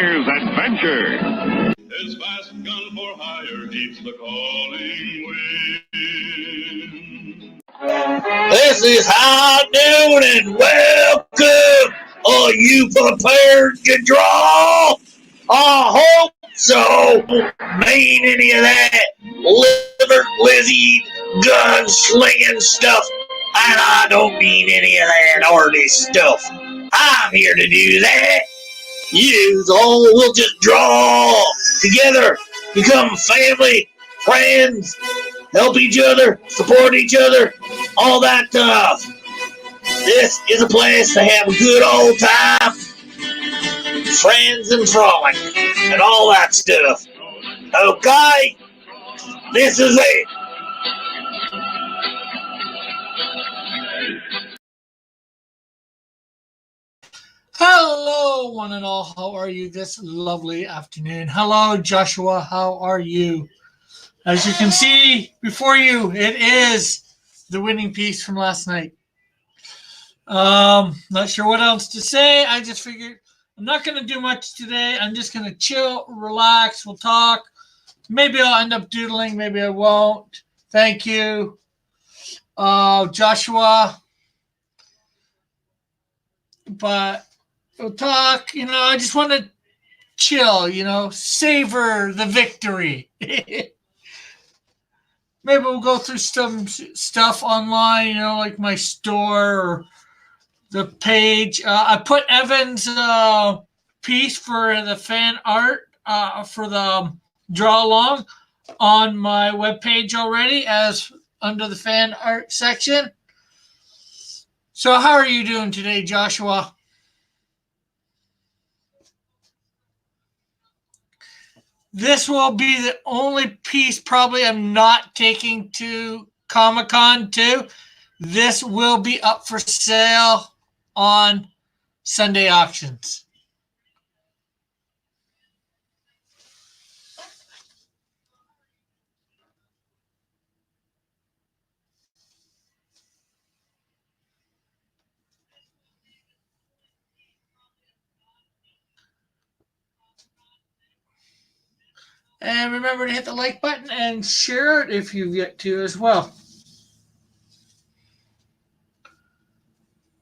Here's adventure. His fast gun for hire keeps the calling wind. This is High Noon and welcome. Are you prepared to draw? I hope so. Mean any of that liver lizzy gun slinging stuff, and I don't mean any of that arty stuff. I'm here to do that. You all will just draw together, become family, friends, help each other, support each other, all that stuff. This is a place to have a good old time, friends and frolic, and all that stuff. Okay? This is it. Hello, one and all. How are you this lovely afternoon? Hello, Joshua. How are you? As you can see before you, it is the winning piece from last night. Not sure what else to say. I just figured I'm not going to do much today. I'm just going to chill, relax. We'll talk. Maybe I'll end up doodling. Maybe I won't. Thank you, Joshua. But we'll talk. I just want to chill, savor the victory. Maybe we'll go through some stuff online, like my store or the page. I put Evan's piece for the fan art for the draw along on my webpage already as under the fan art section. So how are you doing today, Joshua? This will be the only piece probably I'm not taking to Comic-Con too. This will be up for sale on Sunday auctions. And remember to hit the like button and share it if you've yet to as well.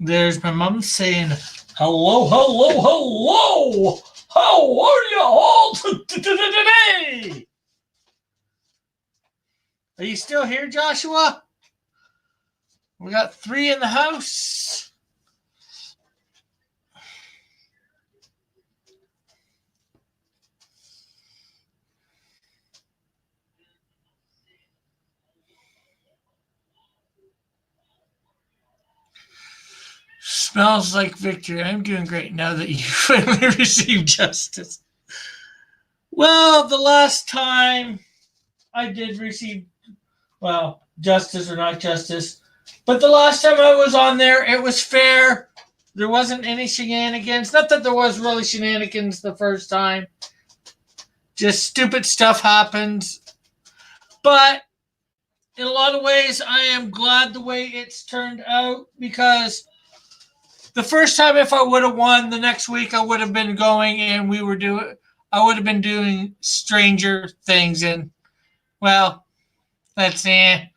There's my mom saying, hello, hello, hello. How are you all today? Are you still here, Joshua? We got 3 in the house. Smells like victory. I'm doing great now that you finally received justice. Well, the last time I did receive, justice or not justice, but the last time I was on there, it was fair. There wasn't any shenanigans. Not that there was really shenanigans the first time. Just stupid stuff happens. But in a lot of ways, I am glad the way it's turned out because the first time, if I would have won, the next week I would have been going and I would have been doing Stranger Things. And, that's it.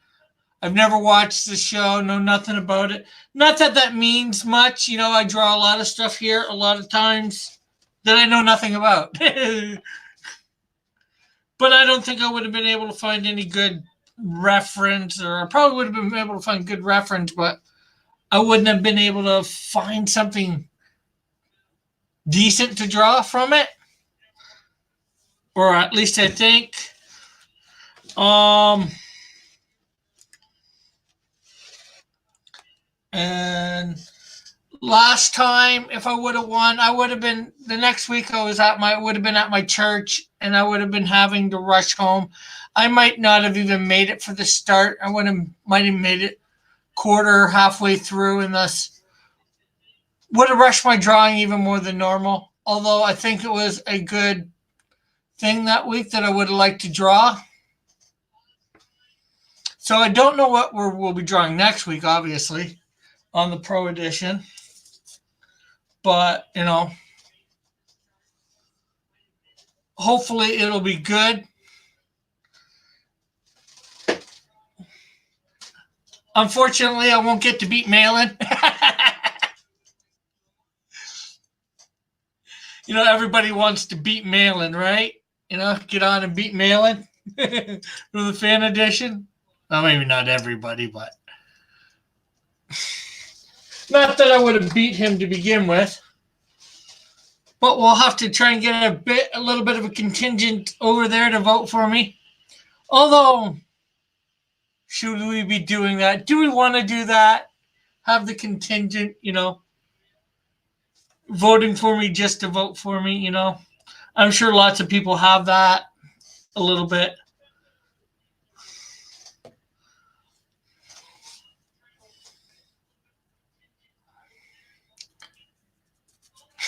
I've never watched the show, know nothing about it. Not that that means much. I draw a lot of stuff here a lot of times that I know nothing about. But I don't think I would have been able to find any good reference, or I probably would have been able to find good reference, but I wouldn't have been able to find something decent to draw from it. Or at least I think. And last time, if I would have won, I would have been, the next week I would have been at my church and I would have been having to rush home. I might not have even made it for the start. I might have made it halfway through, and thus would have rushed my drawing even more than normal. Although I think it was a good thing that week that I would have liked to draw. So I don't know what we'll be drawing next week, obviously, on the Pro Edition. But, hopefully it'll be good. Unfortunately, I won't get to beat Malin. You know, everybody wants to beat Malin, right? You know, get on and beat Malin for the fan edition. Well, maybe not everybody, but not that I would have beat him to begin with. But we'll have to try and get a little bit of a contingent over there to vote for me. Although, should we be doing that? Do we want to do that? Have the contingent, you know, voting for me just to vote for me, you know? I'm sure lots of people have that a little bit.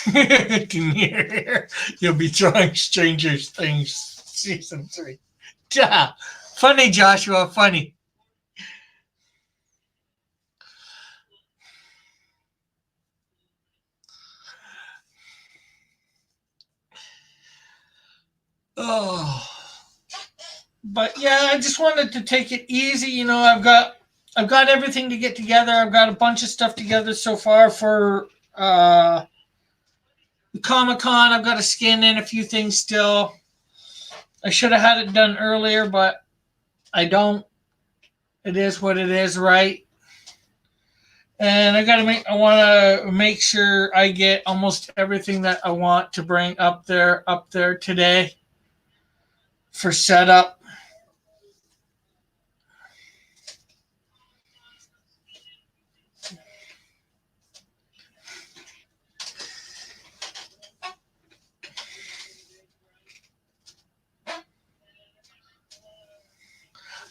Can hear you'll be trying Stranger Things season 3. Yeah. Funny, Joshua, funny. Oh, but yeah, I just wanted to take it easy. You know, I've got everything to get together. I've got a bunch of stuff together so far for Comic-Con. I've got to scan in a few things still. I should have had it done earlier, but I don't. It is what it is, right? And I want to make sure I get almost everything that I want to bring up there today for setup.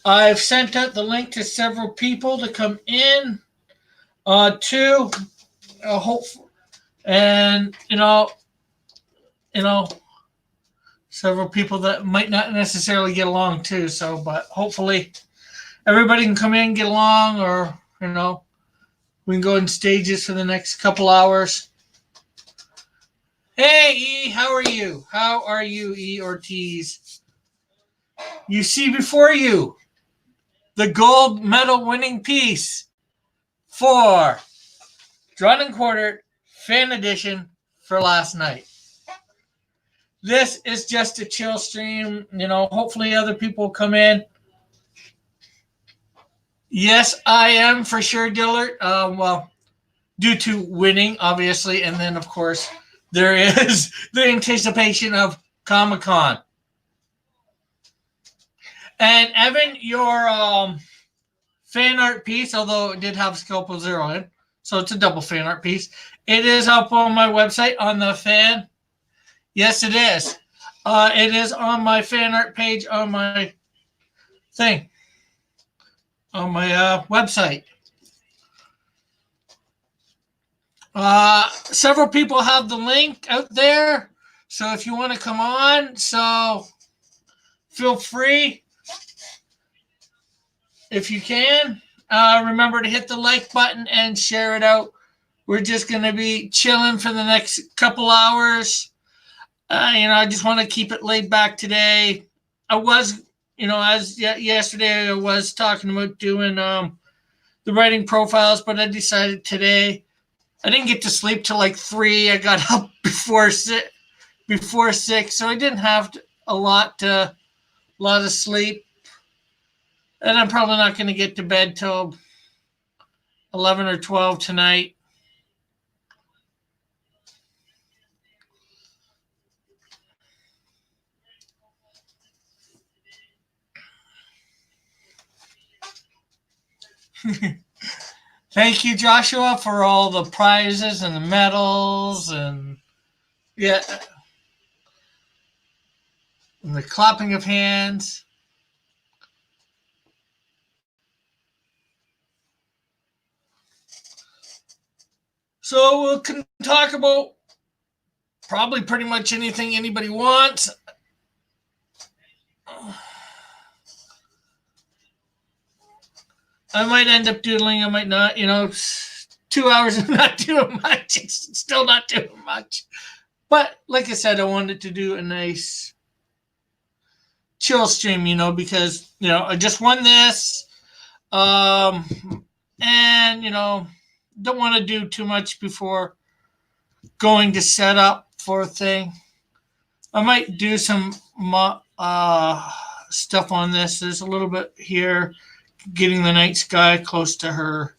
I've sent out the link to several people to come in to hope, and you know, several people that might not necessarily get along too. So, but hopefully everybody can come in, get along, or you know, we can go in stages for the next couple hours. Hey, E, how are you? How are you, E Ortiz? You see before you the gold medal winning piece for Drawn and Quartered Fan Edition for last night. This is just a chill stream. You know, hopefully other people come in. Yes, I am for sure, Dillard. Well, due to winning, obviously, and then, of course, there is the anticipation of Comic-Con. And Evan, your fan art piece, although it did have Scalpel Zero in, so it's a double fan art piece. It is up on my website on the fan. Yes, it is. It is on my fan art page on my thing, on my website. Several people have the link out there, so if you want to come on, so feel free. If you can, remember to hit the like button and share it out. We're just going to be chilling for the next couple hours. I just want to keep it laid back today. I was, yesterday I was talking about doing the writing profiles, but I decided today I didn't get to sleep till like 3. I got up before 6, so I didn't have a lot of sleep. And I'm probably not going to get to bed till 11 or 12 tonight. Thank you, Joshua, for all the prizes and the medals and and the clapping of hands. So we can talk about probably pretty much anything anybody wants. I might end up doodling. I might not. 2 hours is not doing much. It's still not doing much. But like I said, I wanted to do a nice chill stream, because I just won this, and don't want to do too much before going to set up for a thing. I might do some stuff on this. There's a little bit here, getting the night sky close to her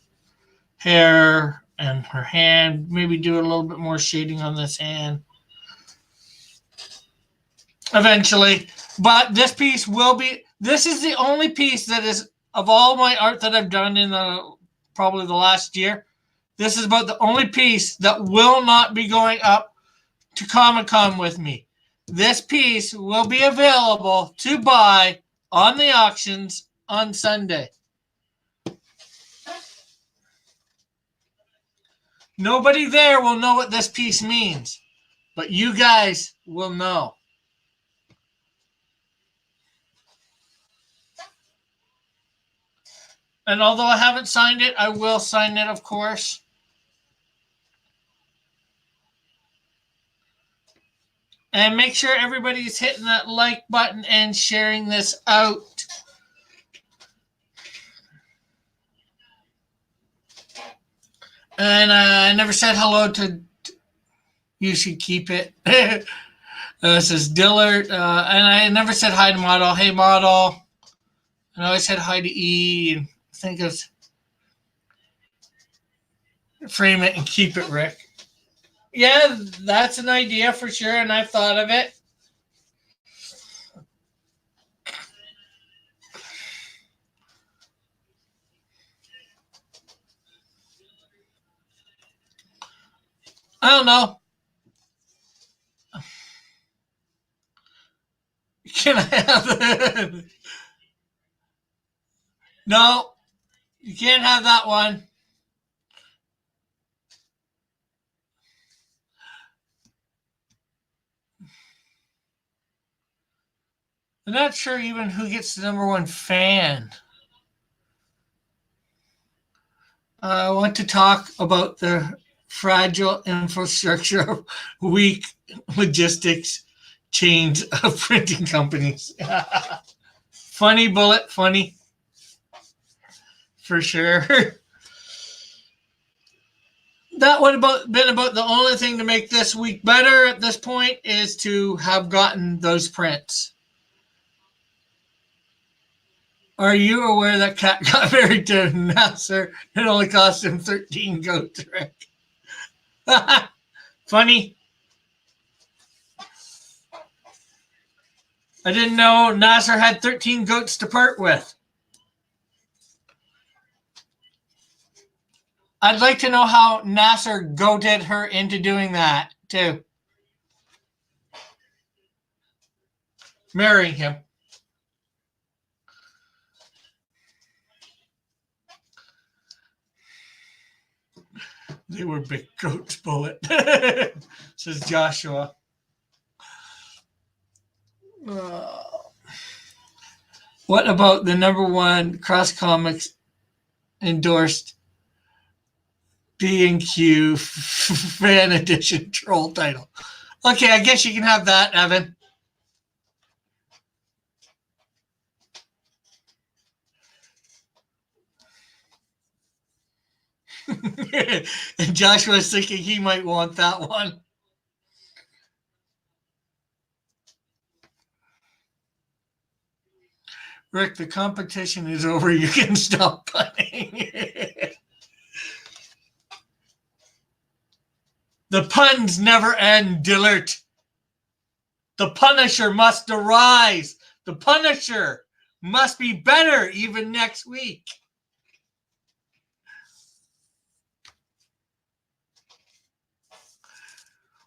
hair and her hand. Maybe do a little bit more shading on this hand eventually. But this piece this is the only piece that is, of all my art that I've done in probably the last year, this is about the only piece that will not be going up to Comic-Con with me. This piece will be available to buy on the auctions on Sunday. Nobody there will know what this piece means, but you guys will know. And although I haven't signed it, I will sign it, of course. And make sure everybody's hitting that like button and sharing this out. And I never said hello to, you should keep it. This is Dillard. And I never said hi to Model. Hey, Model. And I always said hi to E. And think of frame it and keep it, Rick. Yeah, that's an idea for sure, and I've thought of it. I don't know. Can I have it? No, you can't have that one. I'm not sure even who gets the #1 fan. I want to talk about the fragile infrastructure of weak logistics chains of printing companies. Funny, Bullet, funny. For sure. That would have been about the only thing to make this week better at this point, is to have gotten those prints. Are you aware that Cat got married to Nasser? It only cost him 13 goats, Rick. Funny. I didn't know Nasser had 13 goats to part with. I'd like to know how Nasser goated her into doing that, too. Marrying him. They were big goats, Bullet, says Joshua. What about the #1 Cross Comics endorsed B&Q fan edition troll title? Okay, I guess you can have that, Evan. And Joshua's thinking he might want that one. Rick, the competition is over. You can stop punning. The puns never end, Dillard. The Punisher must arise. The Punisher must be better even next week.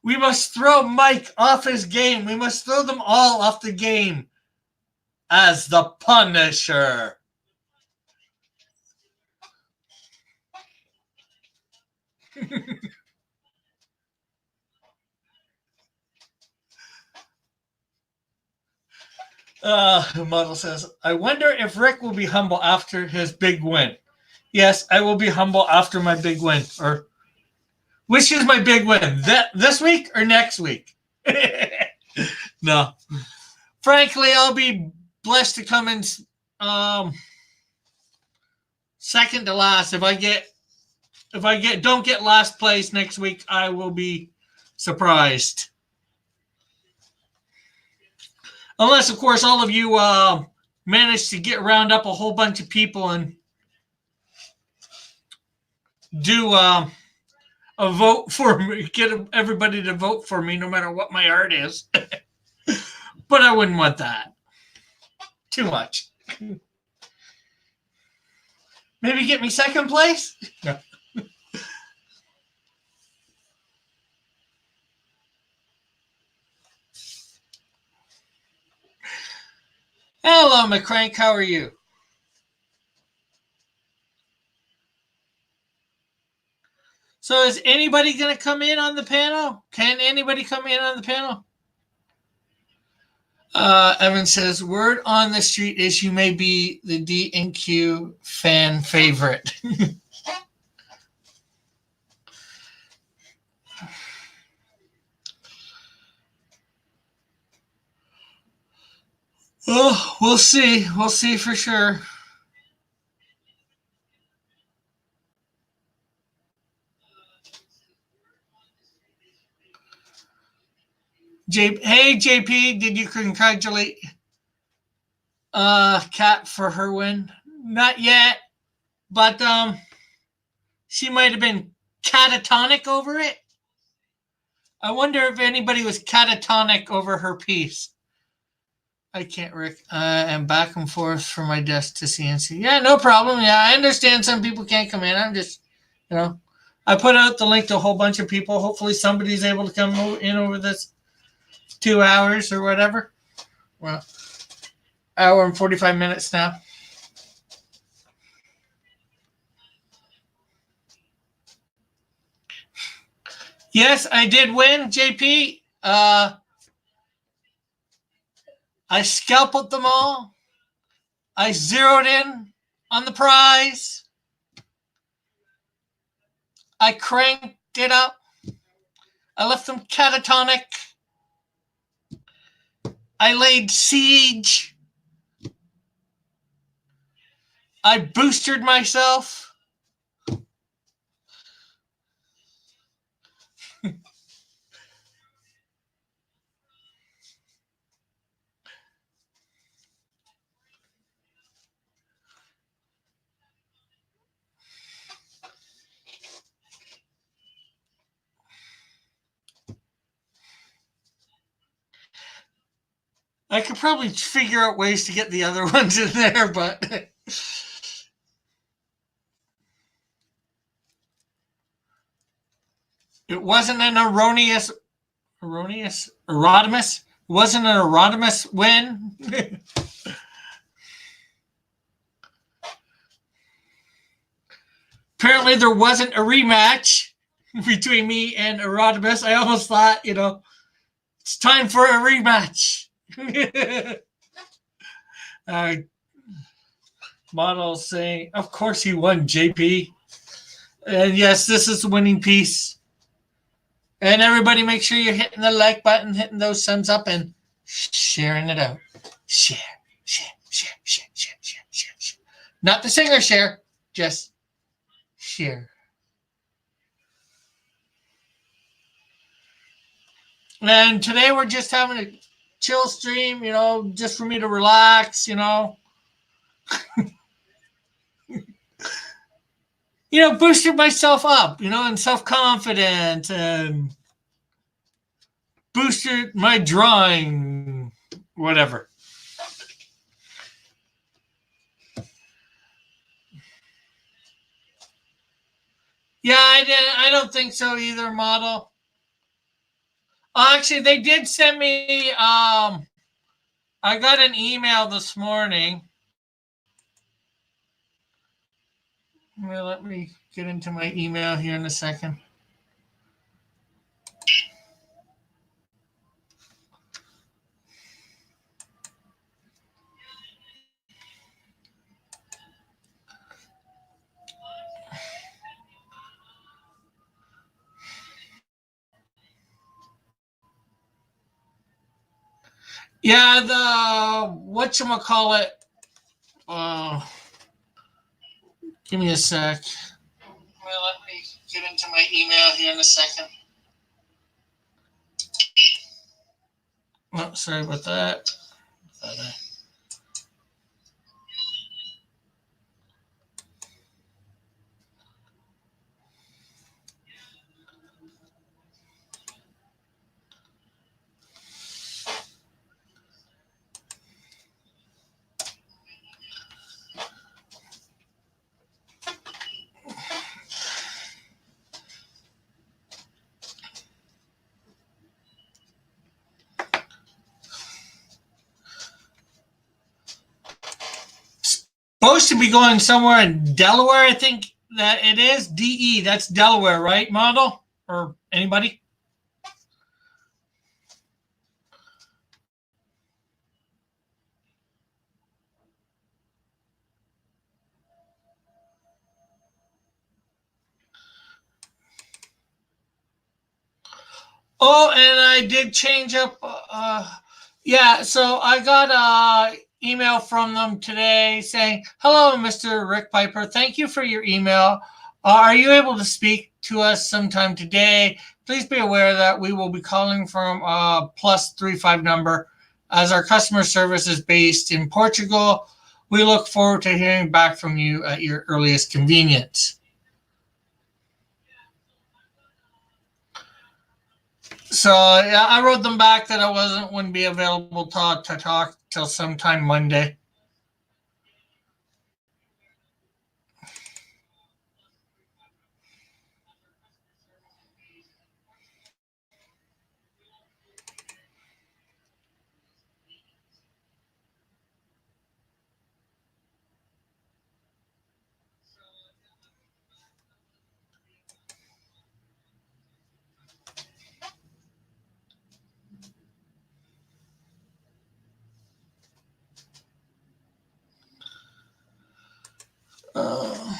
We must throw Mike off his game. We must throw them all off the game as the Punisher. The model says, I wonder if Rick will be humble after his big win. Yes, I will be humble after my big win. Or which is my big win? This week or next week? No. Frankly, I'll be blessed to come in second to last. If I don't get last place next week, I will be surprised. Unless, of course, all of you manage to round up a whole bunch of people and do a vote for me, get everybody to vote for me, no matter what my art is. But I wouldn't want that. Too much. Maybe get me second place? No. Hello, McCrank. How are you? So is anybody going to come in on the panel? Can anybody come in on the panel? Evan says, word on the street is you may be the D&Q fan favorite. Oh, we'll see. We'll see for sure. Hey, JP, did you congratulate Kat for her win? Not yet, but she might have been catatonic over it. I wonder if anybody was catatonic over her piece. I can't, Rick. I'm back and forth from my desk to CNC. Yeah, no problem. Yeah, I understand some people can't come in. I'm just, I put out the link to a whole bunch of people. Hopefully somebody's able to come in over this 2 hours or whatever. Well, hour and 45 minutes now. Yes, I did win, JP. I scalped them all. I zeroed in on the prize. I cranked it up. I left them catatonic. I laid siege. I boosted myself. I could probably figure out ways to get the other ones in there, but it wasn't an erroneous. It wasn't an erotomous win. Apparently, there wasn't a rematch between me and Erotimus. I almost thought, it's time for a rematch. Model saying, of course he won, JP. And yes, this is the winning piece. And everybody make sure you're hitting the like button, hitting those thumbs up, and sharing it out. Share. Not the singer share, just share. And today we're just having a chill stream, just for me to relax, boosted myself up, and self-confident, and boosted my drawing, whatever. Yeah, I don't think so either, model. Actually, they did send me, I got an email this morning. Well, let me get into my email here in a second. Yeah, the whatchamacallit. Give me a sec. Well, let me get into my email here in a second. Oh, sorry about that. Supposed to be going somewhere in Delaware, I think that it is. DE, that's Delaware, right, model? Or anybody? Oh, and I did change up. Yeah, so I got a email from them today saying, "Hello, Mr. Rick Piper. Thank you for your email. Are you able to speak to us sometime today? Please be aware that we will be calling from a +35 number, as our customer service is based in Portugal. We look forward to hearing back from you at your earliest convenience." So yeah, I wrote them back that I wouldn't be available to talk till sometime Monday. Uh,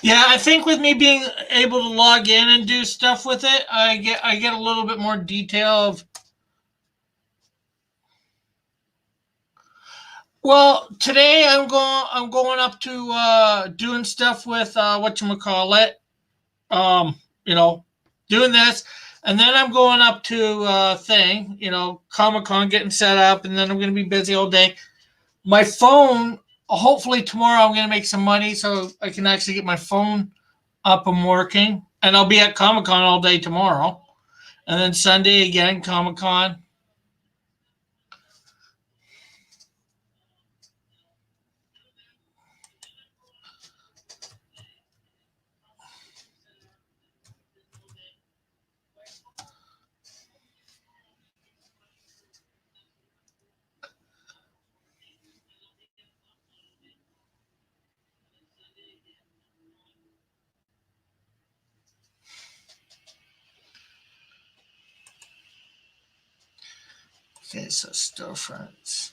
yeah, I think with me being able to log in and do stuff with it, I get a little bit more detail of. Well, today I'm going up to doing stuff with whatchamacallit. Um, you know, doing this, and then I'm going up to Comic Con, getting set up, and then I'm going to be busy all day. My phone, hopefully tomorrow I'm going to make some money so I can actually get my phone up and working, and I'll be at Comic Con all day tomorrow, and then Sunday again Comic Con. Okay, so storefronts.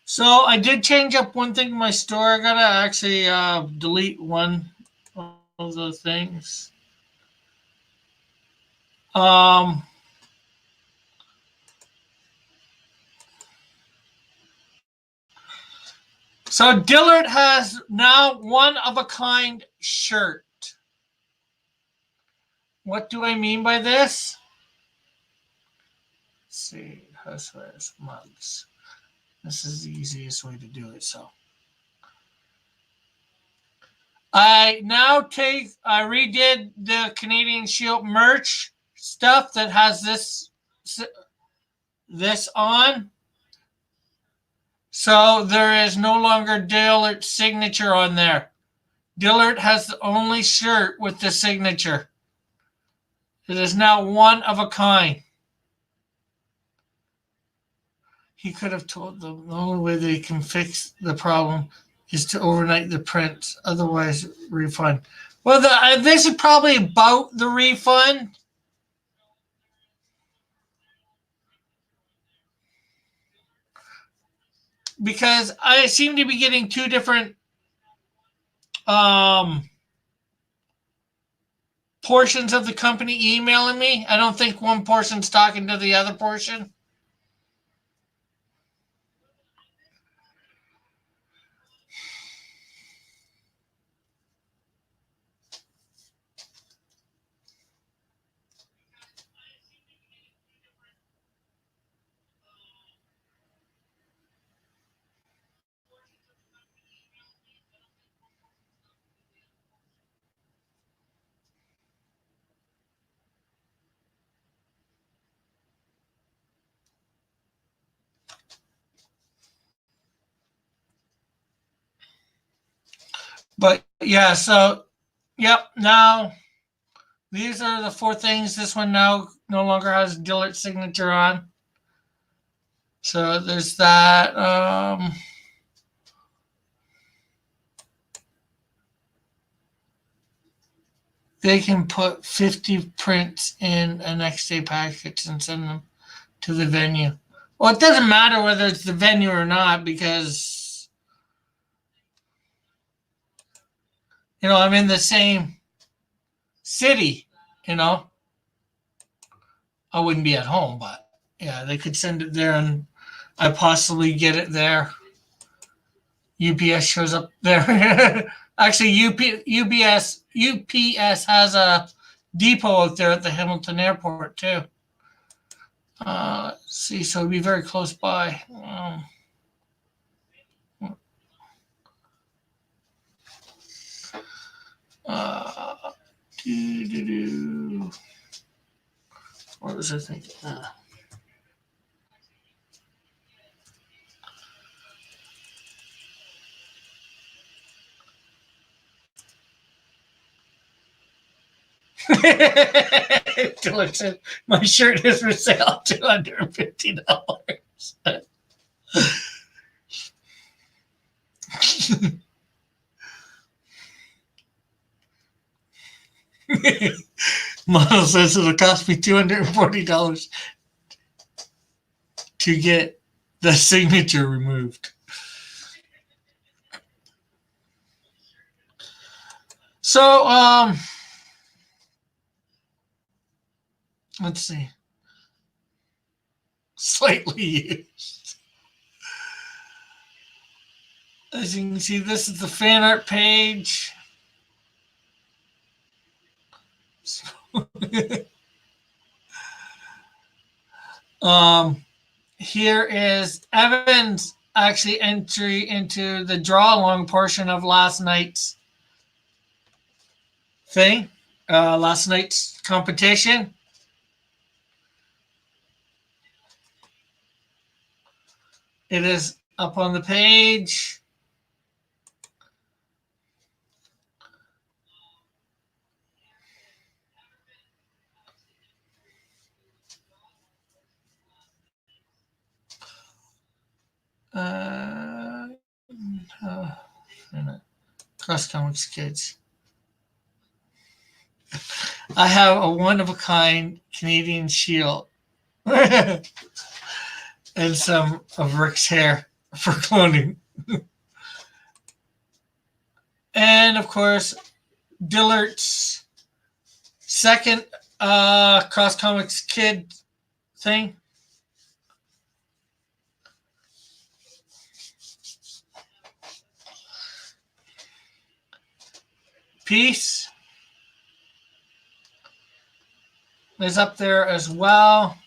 So I did change up one thing in my store. I gotta actually delete one of the things. Um, so Dillard has now one of a kind shirt. What do I mean by this? Let's see, housewares, mugs. This is the easiest way to do it. So I redid the Canadian Shield merch stuff that has this on. So there is no longer Dillard's signature on there. Dillard has the only shirt with the signature. It is now one of a kind. He could have told them the only way they can fix the problem is to overnight the print, otherwise refund. Well, this is probably about the refund. because I seem to be getting two different um, portions of the company emailing me. I don't think one portion's talking to the other portion. But yeah, so yep, now these are the four things. This one now no longer has Dillert's signature on. So there's that. They can put 50 prints in a next day package and send them to the venue. Well, it doesn't matter whether it's the venue or not because, I'm in the same city, I wouldn't be at home, but yeah, they could send it there and I possibly get it there. UPS shows up there. Actually, UPS has a depot out there at the Hamilton Airport too. See, so it'd be very close by. What was I thinking? Delicious. My shirt is for sale, $250. Model says it'll cost me $240 to get the signature removed. So, let's see. Slightly used. As you can see, this is the fan art page. Here is Evan's actually entry into the draw along portion of last night's thing, last night's competition. It is up on the page. Cross Comics Kids. I have a one-of-a-kind Canadian shield and some of Rick's hair for cloning. And, of course, Dillert's second Cross Comics Kid thing. Piece is up there as well.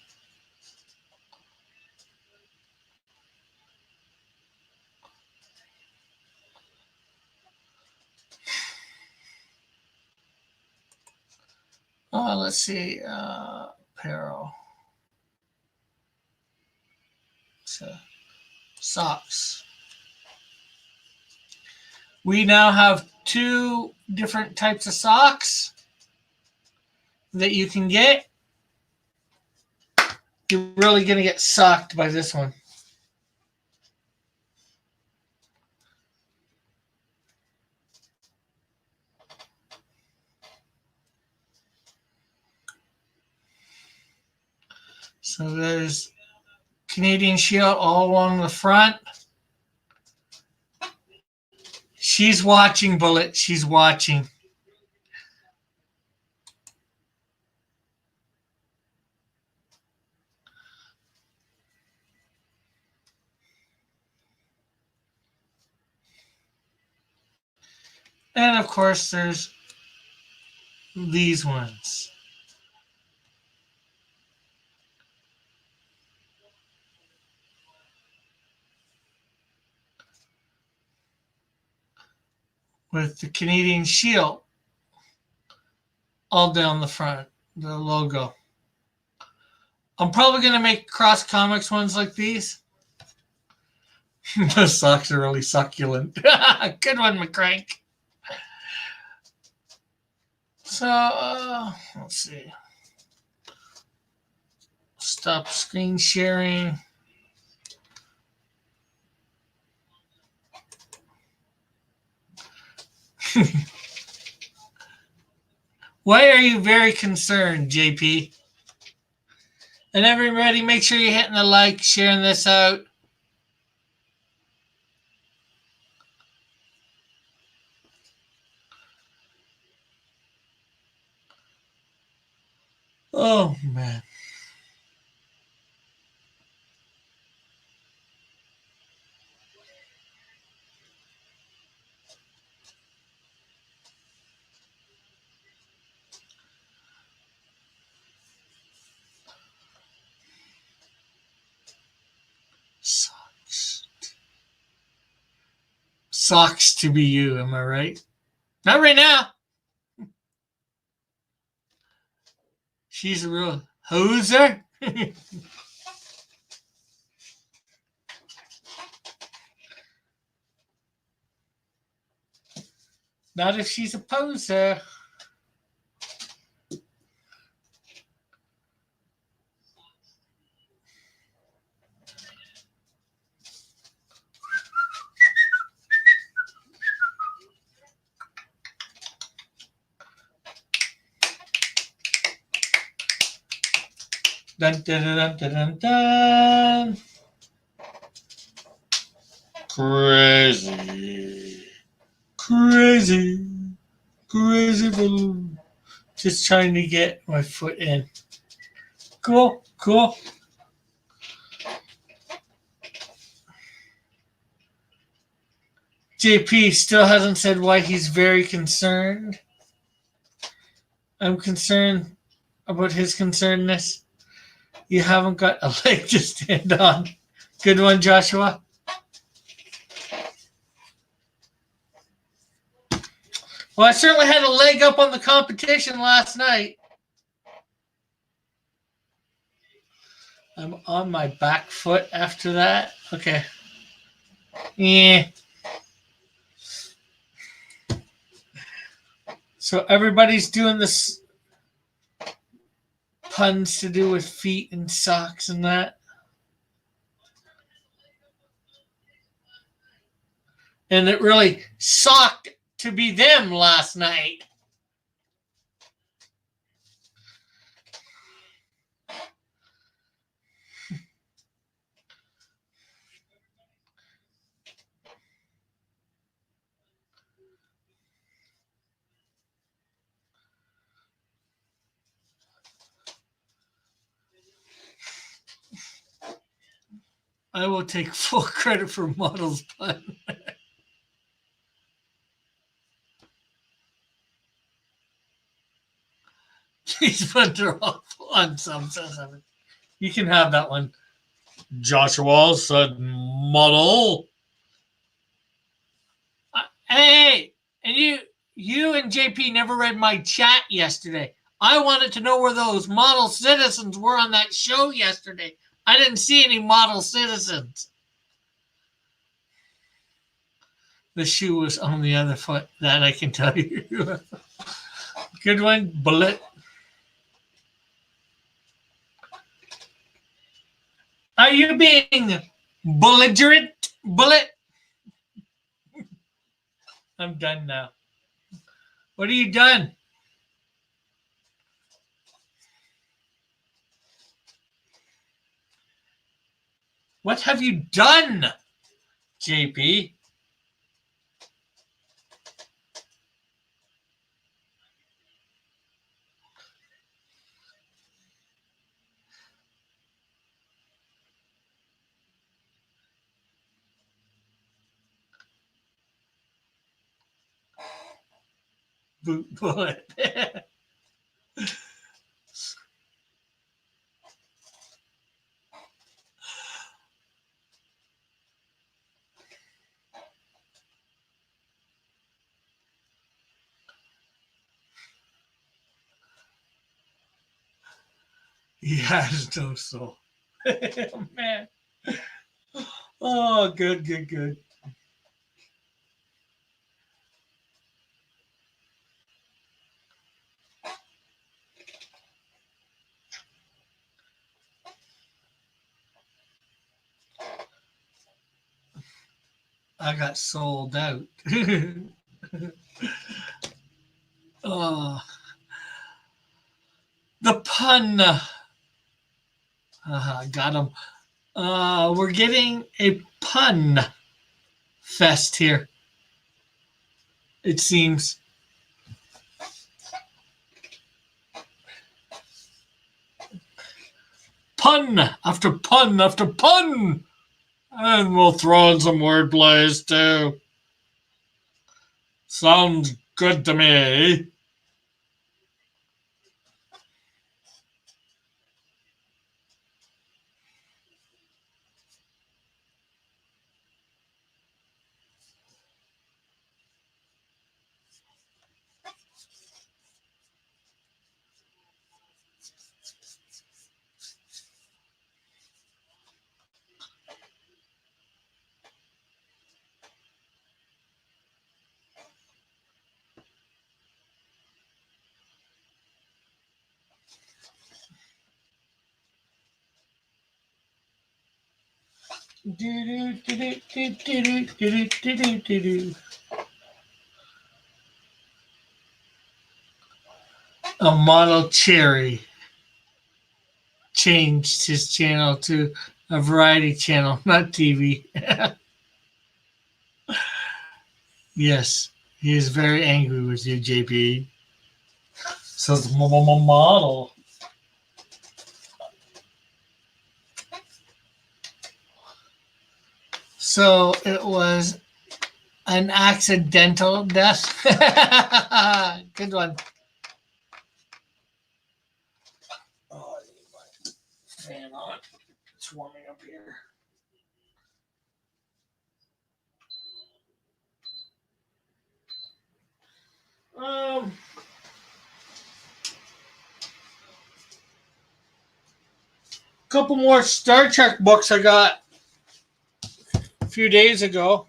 Let's see. Apparel. So, socks. We now have two different types of socks that you can get. You're really going to get sucked by this one. So there's Canadian Shield all along the front. She's watching, Bullet. She's watching. And of course, there's these ones. With the Canadian Shield all down the front, the logo. I'm probably going to make Cross Comics ones like these. The socks are really succulent. Good one, McCrank. So, let's see. Stop screen sharing. Why are you very concerned, JP? And everybody, make sure you're hitting the like, sharing this out. Oh, man. Socks to be you, am I right? Not right now. She's a real hoser. Not if she's a poser. Dun, dun, dun, dun, dun, dun. Crazy. Crazy. Crazy balloon. Just trying to get my foot in. Cool, cool. JP still hasn't said why he's very concerned. I'm concerned about his concernedness. You haven't got a leg to stand on. Good one, Joshua. Well, I certainly had a leg up on the competition last night. I'm on my back foot after that. Okay. Yeah. So everybody's doing this puns to do with feet and socks and that. And it really sucked to be them last night. I will take full credit for Model's pun. These puns are awful on some. You can have that one. Joshua said model. Hey, and you and JP never read my chat yesterday. I wanted to know where those model citizens were on that show yesterday. I didn't see any model citizens. The shoe was on the other foot. That I can tell you. Good one, Bullet. Are you being belligerent, Bullet? I'm done now. What are you done? What have you done, JP? boot bullet. He has no soul. Oh, man. Oh, good, good, good. I got sold out. Oh, the pun. Got him. We're getting a pun fest here, it seems. Pun after pun after pun. And we'll throw in some word plays too. Sounds good to me. A model Cherry changed his channel to a variety channel, not TV. Yes, he is very angry with you, JP. Says model. So it was an accidental death. Good one. Oh, I need my fan on. It's warming up here. Couple more Star Trek books I got a few days ago.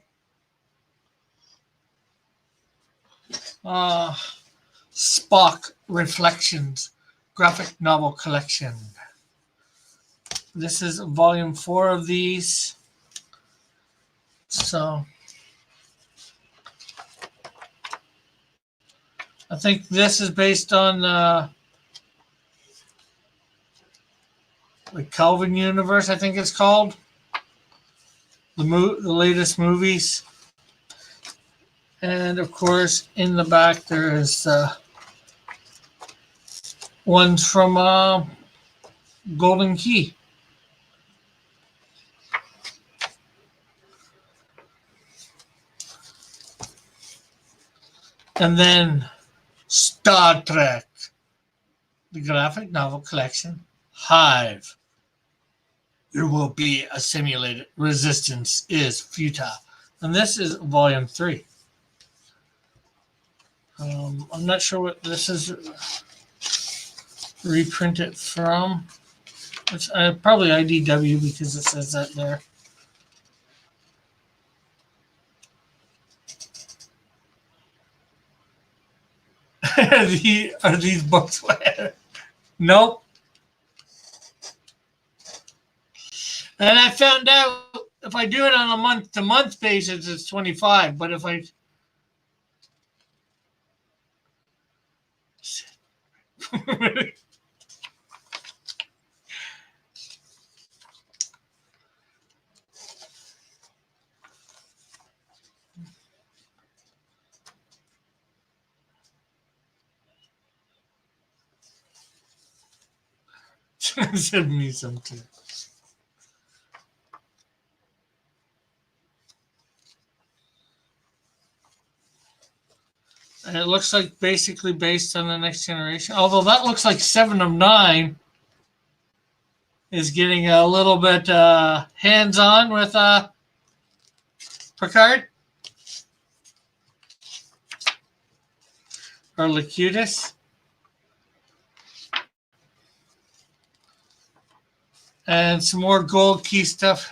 Spock Reflections graphic novel collection. This is volume 4 of these. So I think this is based on the Kelvin universe, I think it's called. The latest movies. And of course, in the back there is ones from Golden Key. And then Star Trek, the graphic novel collection, Hive. There will be a simulated resistance is futile. And this is volume 3. I'm not sure what this is reprinted from. It's probably IDW because it says that there. Are these books? Nope. And I found out if I do it on a month-to-month basis, it's 25. But if I send me some too. And it looks like basically based on the Next Generation. Although that looks like 7 of 9 is getting a little bit hands-on with Picard. Or Locutus. And some more gold key stuff.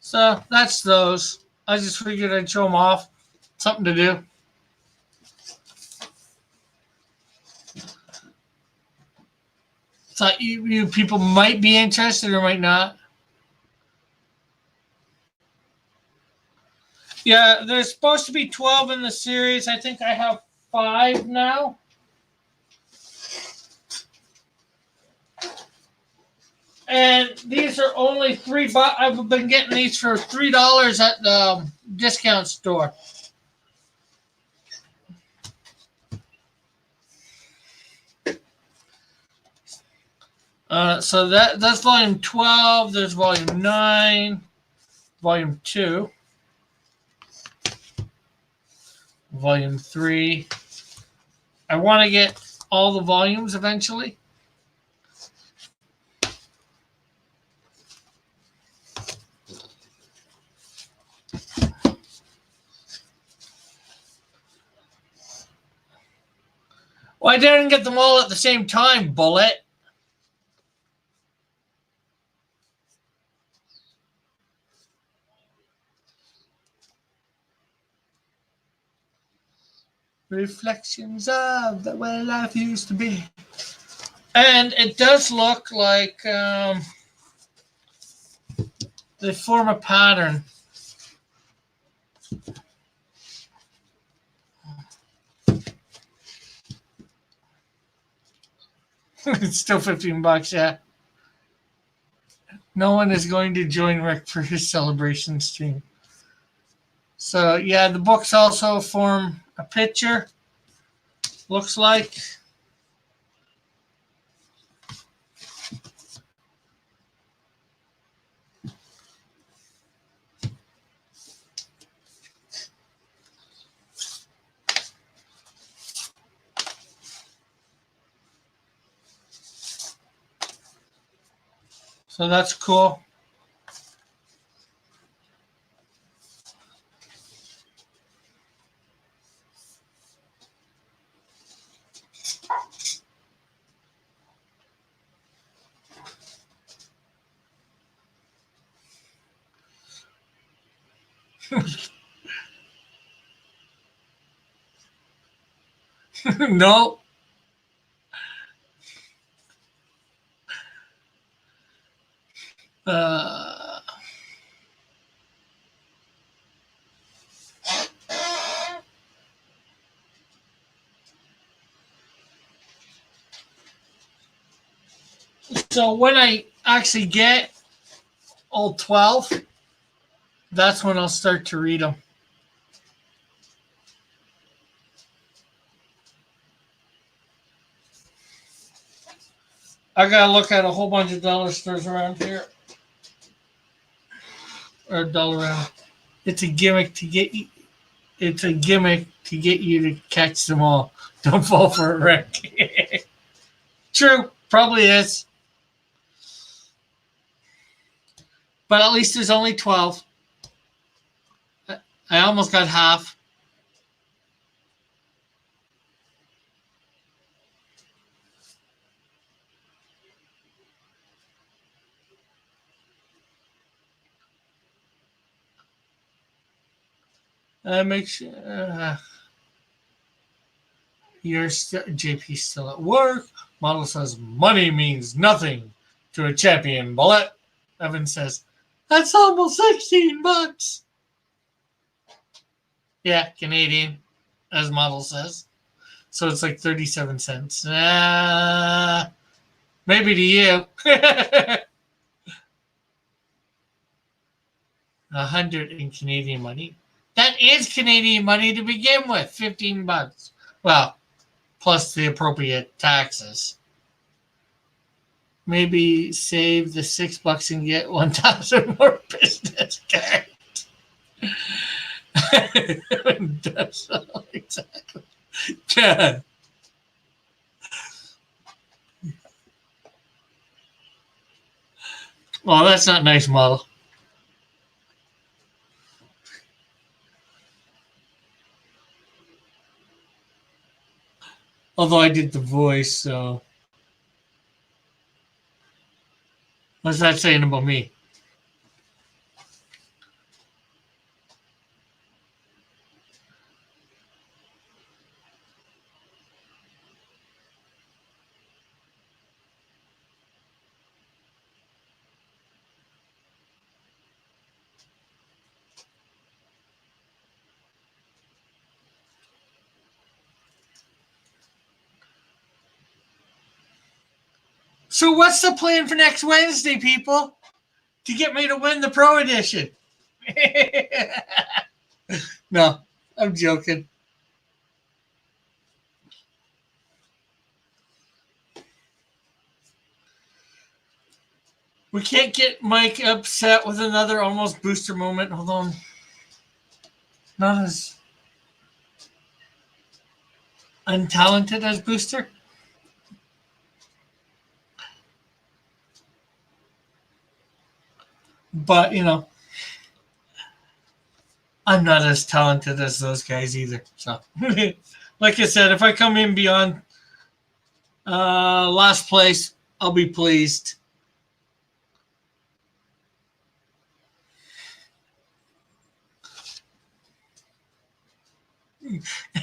So that's those. I just figured I'd show them off. Something to do. Thought you people might be interested or might not. Yeah, there's supposed to be 12 in the series. I think I have 5 now. And these are only $3. I've been getting these for $3 at the discount store. So that's volume 12. There's volume 9, volume 2, volume 3. I want to get all the volumes eventually. Well, I didn't get them all at the same time, Bullet. Reflections of the way life used to be. And it does look like they form a pattern. It's still $15, yeah. No one is going to join Rick for his celebration stream. So, yeah, the books also form a picture. Looks like. So that's cool. No. So when I actually get all 12, that's when I'll start to read them. I gotta look at a whole bunch of dollar stores around here. Or Dollarama. It's a gimmick to get you. It's a gimmick to get you to catch them all. Don't fall for it, Rick. True, probably is. But at least there's only 12. I almost got half. Make sure JP's still at work. Model says money means nothing to a champion. Bullet. Evan says that's almost $16. Yeah, Canadian, as Model says. So it's like 37 cents. Maybe to you. 100 in Canadian money. That is Canadian money to begin with. $15. Well, plus the appropriate taxes. Maybe save the $6 and get 1,000 more business cards. That's all exactly. Yeah. Well, that's not a nice model. Although I did the voice, so what's that saying about me? So what's the plan for next Wednesday, people? To get me to win the Pro Edition? No, I'm joking. We can't get Mike upset with another almost booster moment. Hold on. Not as untalented as Booster. But, I'm not as talented as those guys either. So, like I said, if I come in beyond last place, I'll be pleased.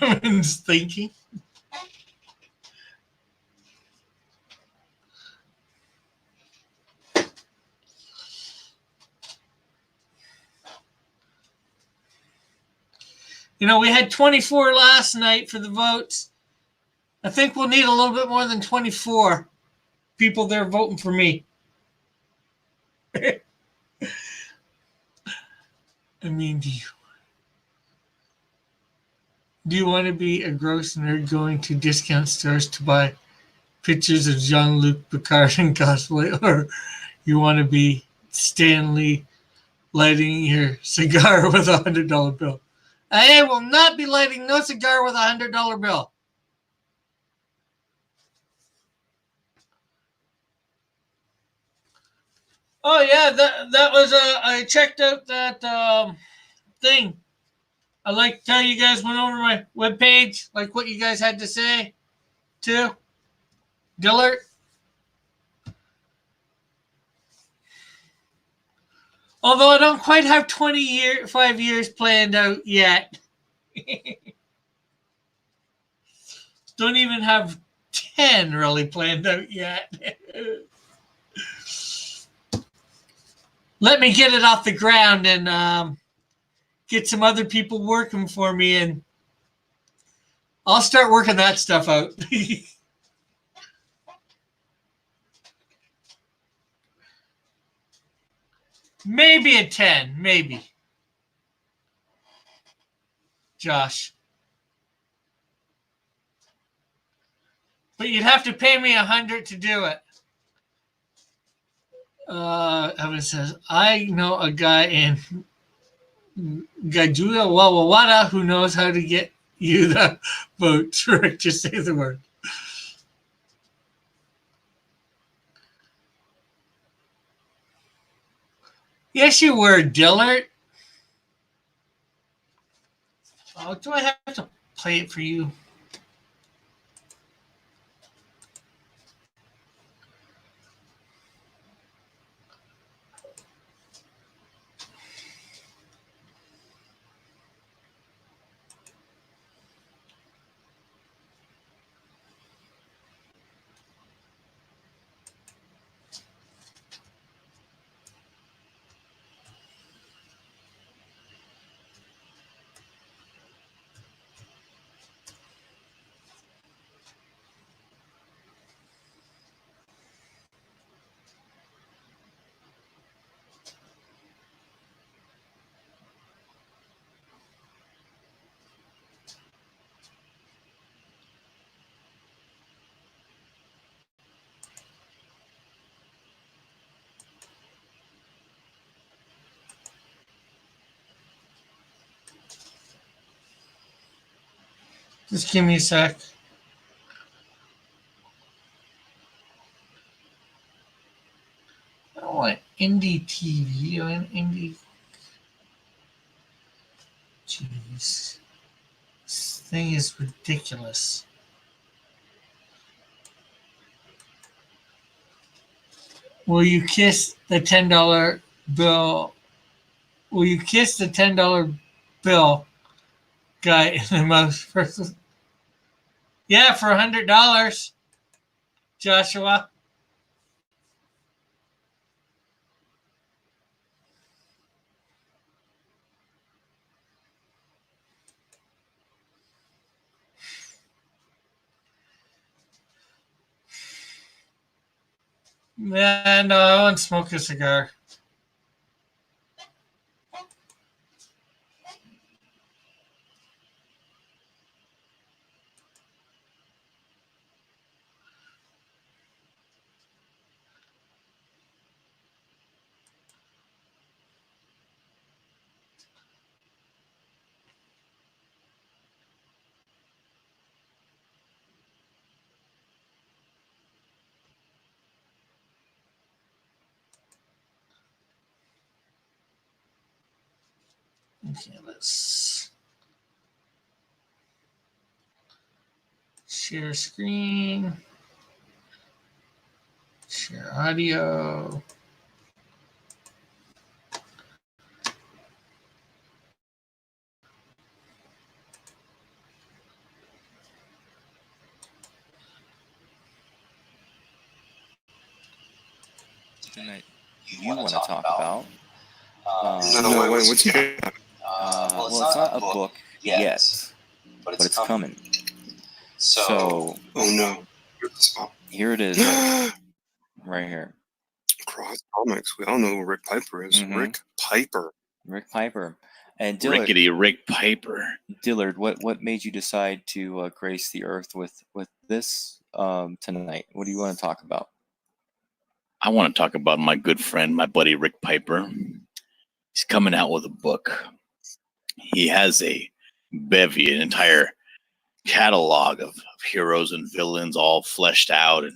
Everyone's thinking. We had 24 last night for the votes. I think we'll need a little bit more than 24 people there voting for me. I mean, do you want to be a gross nerd going to discount stores to buy pictures of Jean-Luc Picard in cosplay, or you want to be Stanley lighting your cigar with a $100 bill? I will not be lighting no cigar with a $100 bill. Oh yeah, that was I checked out that thing. I liked how you guys went over my webpage, like what you guys had to say too. Dillard. Although I don't quite have 5 years planned out yet. Don't even have 10 really planned out yet. Let me get it off the ground and get some other people working for me, and I'll start working that stuff out. Maybe a 10, maybe. Josh. But you'd have to pay me $100 to do it. Evan says, I know a guy in Gajuda Wawawada who knows how to get you the vote. Rick, just say the word. Yes, you were, Dillard. Oh, do I have to play it for you? Just give me a sec. I don't want indie TV. I want indie. Jeez. This thing is ridiculous. Will you kiss the $10 bill? Will you kiss the $10 bill guy in the most person? Yeah, for $100, Joshua. Man, no, I won't smoke a cigar. Okay, let's share screen, share audio. Tonight you want to talk about? No, wait, what's your... Well, it's not a book yet, but it's coming. So, Oh no. here it is, right here. Cross Comics. We all know who Rick Piper is. Mhm. Rick Piper. Rick Piper. And Dillard, Rickety Rick Piper. Dillard, what made you decide to grace the earth with this tonight? What do you want to talk about? I want to talk about my good friend, my buddy Rick Piper. He's coming out with a book. He has a bevy, an entire catalog of heroes and villains all fleshed out and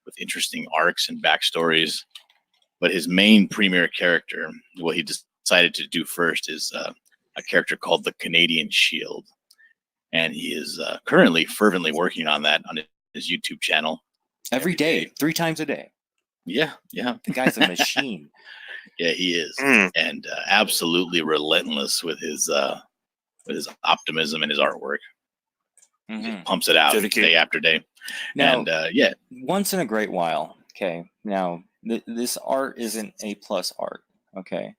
with interesting arcs and backstories. But his main premier character, what he decided to do first, is a character called the Canadian Shield. And he is currently fervently working on that on his YouTube channel. Every day, 3 times a day. Yeah. The guy's a machine. Yeah, he is. Mm. And absolutely relentless with his optimism and his artwork. Mhm. He pumps it out Dedicated. day after day. Now, And yeah, once in a great while, okay, now this art isn't A+ art, okay,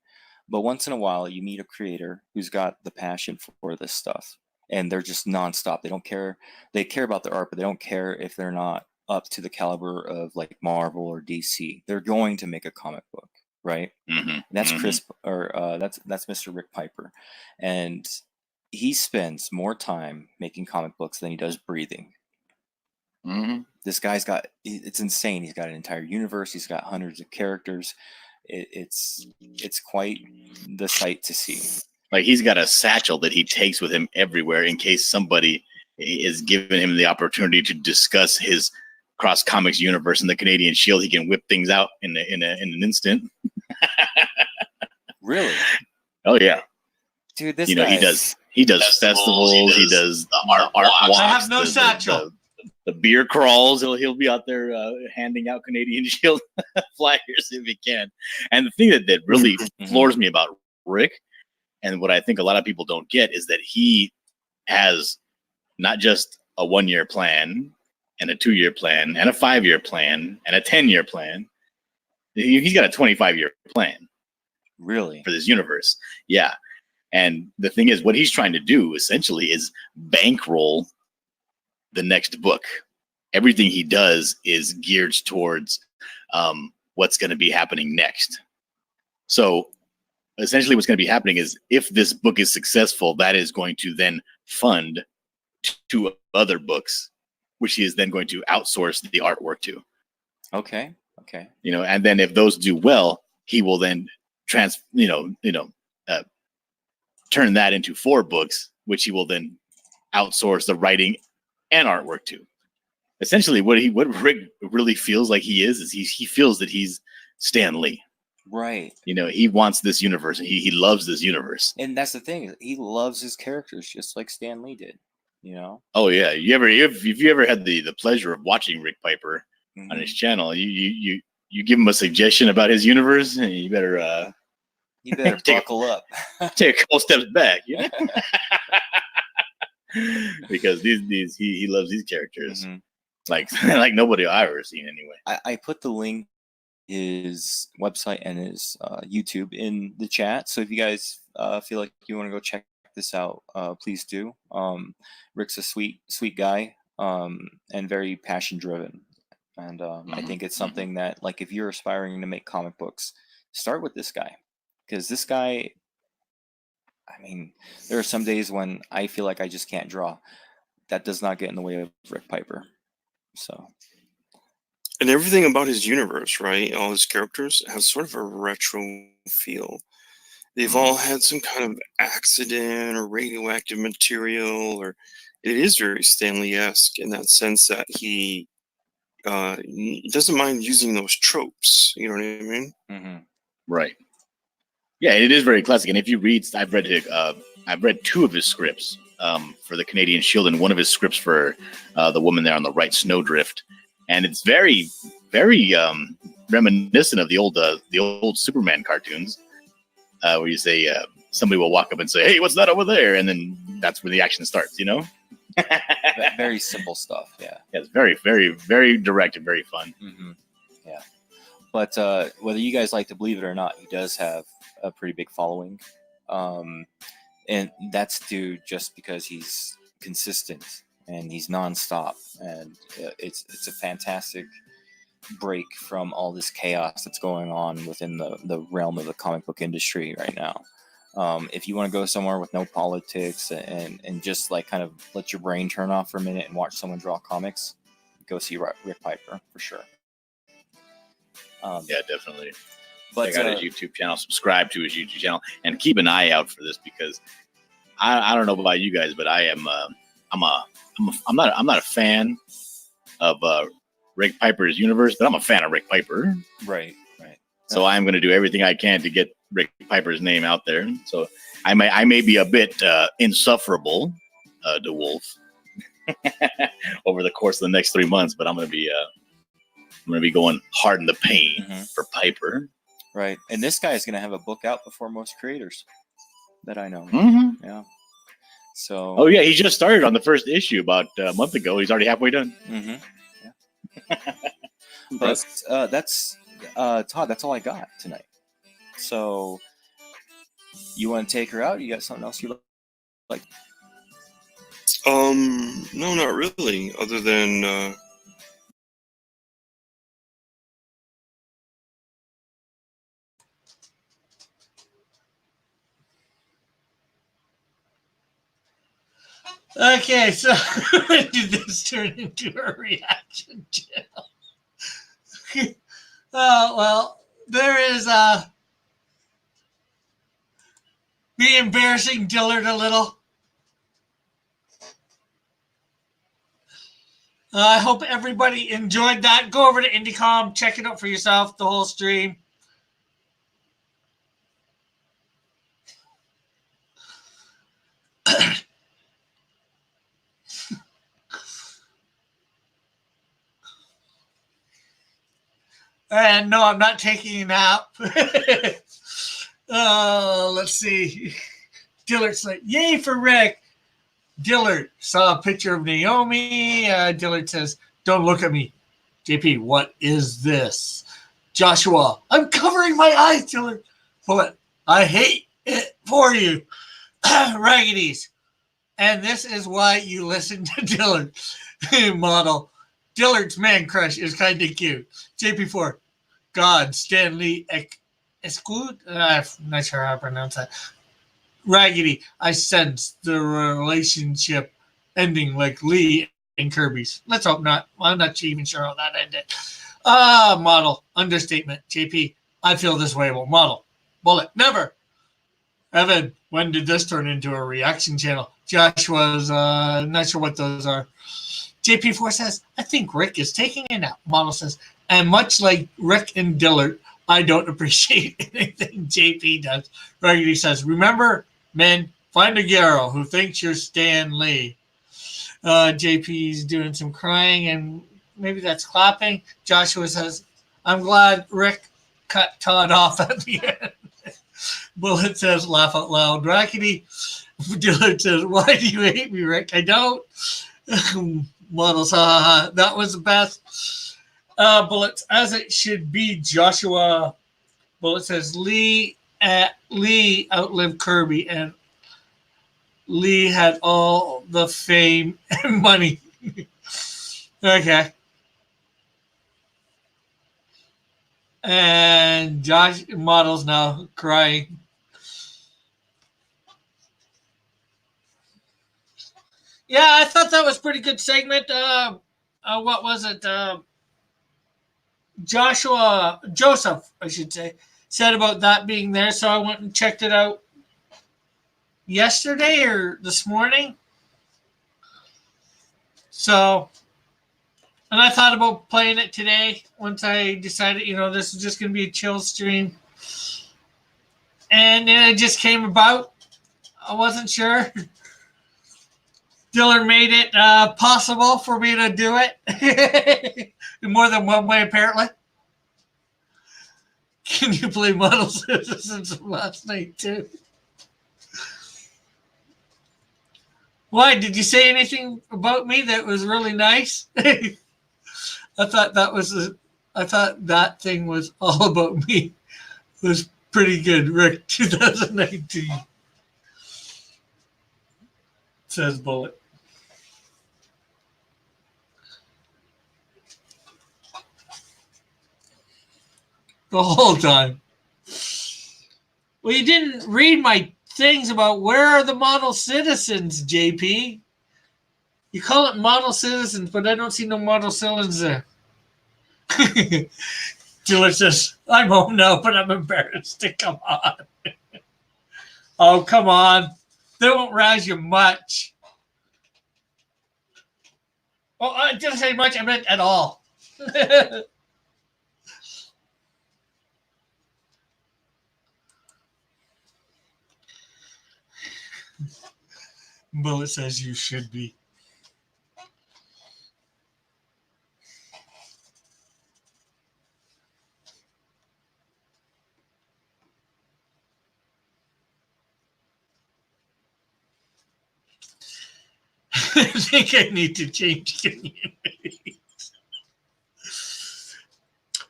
but once in a while you meet a creator who's got the passion for this stuff, and they're just nonstop. They don't care. They care about their art, but they don't care if they're not up to the caliber of like Marvel or DC. They're going to make a comic book, right? mhm, That's mhm. Chris, or that's Mr. Rick Piper, and he spends more time making comic books than he does breathing. Mhm. This guy's got, it's insane. He's got an entire universe. He's got hundreds of characters. It's quite the sight to see. Like he's got a satchel that he takes with him everywhere in case somebody is giving him the opportunity to discuss his Cross Comics universe and the Canadian Shield. He can whip things out in an instant. Really, Oh yeah, dude, this you know guy, he does festivals. He does the art walks. I have no the- satchel. The beer crawls. He'll be out there handing out Canadian Shield flyers if he can. And the thing that really Mhm. floors me about Rick, and what I think a lot of people don't get, is that he has not just a 1-year plan and a 2-year plan and a 5-year plan and a 10-year plan. He's got a 25-year plan really, for this universe. Yeah. And the thing is, what he's trying to do essentially is bankroll the next book. Everything he does is geared towards what's going to be happening next. So essentially what's going to be happening is, if this book is successful, that is going to then fund 2 other books, which he is then going to outsource the artwork to. okay, You know, and then if those do well, he will then turn that into 4 books, which he will then outsource the writing and artwork to. Essentially, what Rick really feels like he is he feels that he's Stan Lee. Right. You know, he wants this universe, and he loves this universe. And that's the thing. He loves his characters just like Stan Lee did, you know? Oh yeah, if you ever had the pleasure of watching Rick Piper Mhm. on his channel, you give him a suggestion about his universe, and you better You better buckle up. take a couple steps back, you know? Because he loves these characters Mhm. like nobody I've ever seen anyway. I put the link, his website and his YouTube in the chat. So if you guys feel like you want to go check this out, please do. Rick's a sweet guy, and very passion driven. And I think it's something that, like, if you're aspiring to make comic books, start with this guy, because this guy, I mean, there are some days when I feel like I just can't draw. That does not get in the way of Rick Piper. So And everything about his universe, right? All his characters have sort of a retro feel. They've all had some kind of accident or radioactive material, or it is very Stanley-esque in that sense that he doesn't mind using those tropes. You know what I mean? Right. Yeah, it is very classic. And if you read, I've read two of his scripts for the Canadian Shield, and one of his scripts for the woman there on the right, Snowdrift, and it's very, very reminiscent of the old Superman cartoons, where you say somebody will walk up and say, "Hey, what's that over there?" And then that's where the action starts. You know. very simple stuff. Yeah. Yeah, it's very, very, very direct and very fun. Yeah. But whether you guys like to believe it or not, he does have a pretty big following. And that's due just because he's consistent and he's nonstop. And it's a fantastic break from all this chaos that's going on within the realm of the comic book industry right now. If you want to go somewhere with no politics and just like kind of let your brain turn off for a minute and watch someone draw comics, go see Rick Piper for sure. Yeah, definitely. But check out his YouTube channel, subscribe to his YouTube channel, and keep an eye out for this, because I don't know about you guys, but I'm not a fan of Rick Piper's universe, but I'm a fan of Rick Piper. Right. So I'm going to do everything I can to get Rick Piper's name out there. So I may be a bit insufferable, DeWolf, over the course of the next 3 months, but I'm going to be going hard in the paint for Piper. Right. And this guy is going to have a book out before most creators that I know. Yeah. So. Oh yeah, he just started on the first issue about a month ago. He's already halfway done. Yeah. But that's Todd. That's all I got tonight. So, you want to take her out? You got something else you like? No, not really. Other than Okay, so when did this turn into a reaction channel? Well, there is me embarrassing Dillard a little. I hope everybody enjoyed that. Go over to Indicom, check it out for yourself, the whole stream. And no, I'm not taking a nap. Let's see. Dillard's like, yay for Rick. Dillard saw a picture of Naomi. Dillard says, don't look at me. JP, what is this? Joshua, I'm covering my eyes, Dillard. But I hate it for you. Raggedies. And this is why you listen to Dillard. Model. Dillard's man crush is kind of cute. JP4. God, Stanley exclude. I'm not sure how to pronounce that. Raggedy, I sense the relationship ending like Lee and Kirby's. Let's hope not. I'm not even sure how that ended. Model, understatement. JP, I feel this way. Well, model, bullet, never. Evan, when did this turn into a reaction channel? Joshua's not sure what those are. JP4 says, I think Rick is taking a nap. Model says, and much like Rick and Dillard, I don't appreciate anything JP does. Raggedy says, remember, men, find a girl who thinks you're Stan Lee. JP's doing some crying, and maybe that's clapping. Joshua says, I'm glad Rick cut Todd off at the end. Bullet says, laugh out loud. Raggedy Dillard says, why do you hate me, Rick? I don't. Models, that was the best. Bullets, as it should be. Joshua. Bullet says, Lee outlived Kirby, and Lee had all the fame and money. Okay. And Josh Models now crying. Yeah, I thought that was a pretty good segment. What was it? Joseph, I should say, said about that being there. So I went and checked it out yesterday or this morning. So, and I thought about playing it today once I decided, this is just going to be a chill stream. And then it just came about. I wasn't sure. Dillard made it possible for me to do it in more than one way, apparently. Can you play Model Citizens from last night, too? Why? Did you say anything about me that was really nice? I thought that thing was all about me. It was pretty good, Rick. 2019. Says Bullet. The whole time. Well, you didn't read my things about where are the model citizens, JP. You call it model citizens, but I don't see no model citizens there. Dillard says, I'm home now, but I'm embarrassed to come on. Oh, come on. They won't razz you much. Oh, I didn't say much. I meant at all. Bullet says you should be. I think I need to change communities.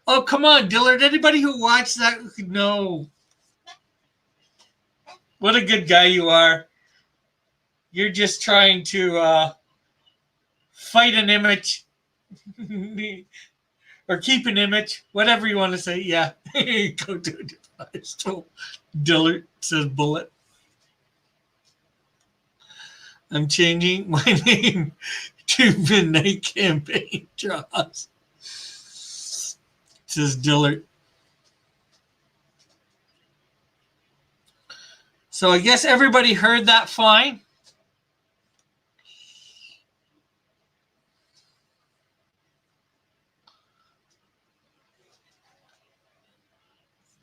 Oh, come on, Dillard. Anybody who watched that could know. What a good guy you are. You're just trying to fight an image or keep an image, whatever you want to say. Yeah, go do it. Still, Dillard says Bullet. I'm changing my name to Midnight Campaign Draws. Says Dillard. So I guess everybody heard that fine.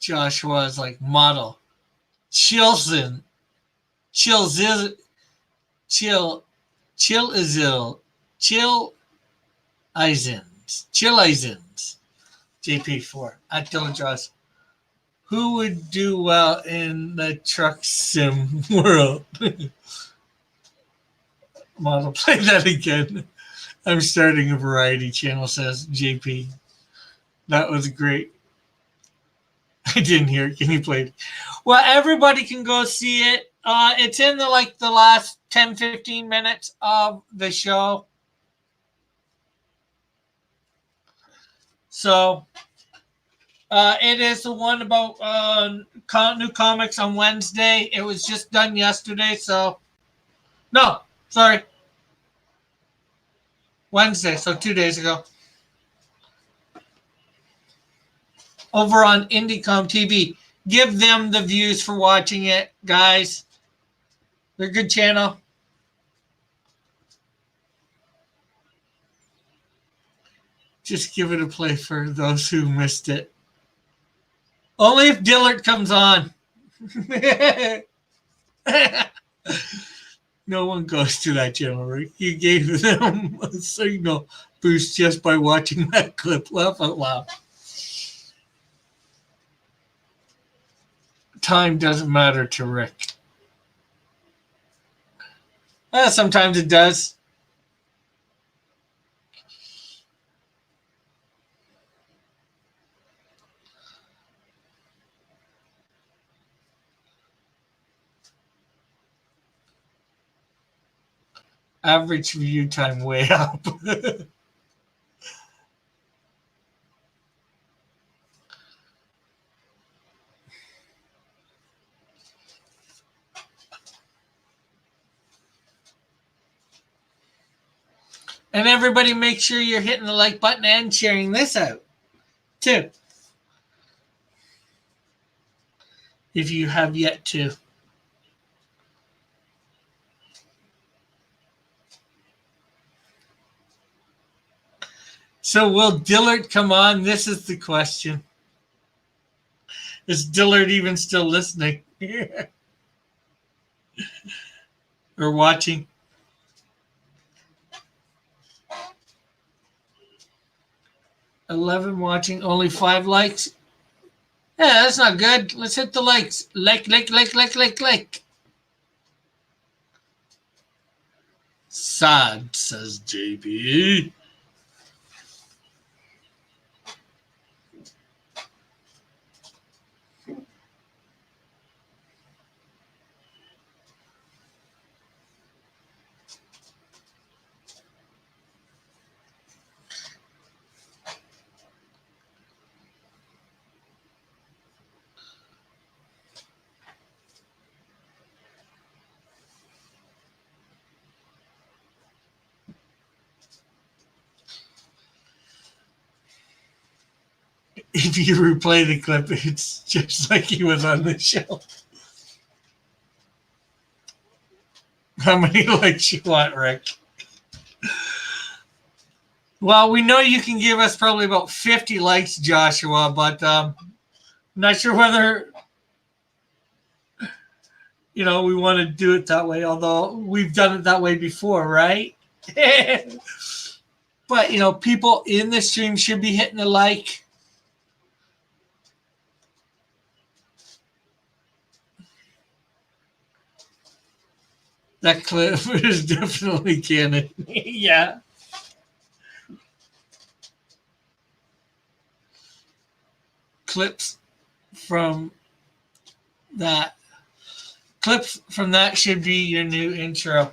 Joshua's like model. Chilson. Chilizins. JP4 at Dylan Jaws. Who would do well in the truck sim world? Model, play that again. I'm starting a variety channel, says JP. That was great. I didn't hear it. Can you play it? Well, everybody can go see it. It's in the last 10-15 minutes of the show. So it is the one about new comics on Wednesday. It was just done yesterday. So no, sorry. Wednesday, so 2 days ago. Over on IndieCom TV. Give them the views for watching it, guys. They're a good channel. Just give it a play for those who missed it. Only if Dillard comes on. No one goes to that channel, Rick. You gave them a signal boost just by watching that clip. Laugh out loud. Time doesn't matter to Rick. Sometimes it does. Average view time way up. And everybody make sure you're hitting the like button and sharing this out too. If you have yet to. So will Dillard come on? This is the question. Is Dillard even still listening? Or watching? $11 watching, only 5 likes. Yeah, that's not good. Let's hit the likes. Like. Sad, says JB. If you replay the clip, it's just like he was on the show. How many likes you want, Rick? Well, we know you can give us probably about 50 likes, Joshua, but I'm not sure whether, we want to do it that way, although we've done it that way before, right? But, people in the stream should be hitting a like. That clip is definitely canon. Yeah. Clips from that should be your new intro.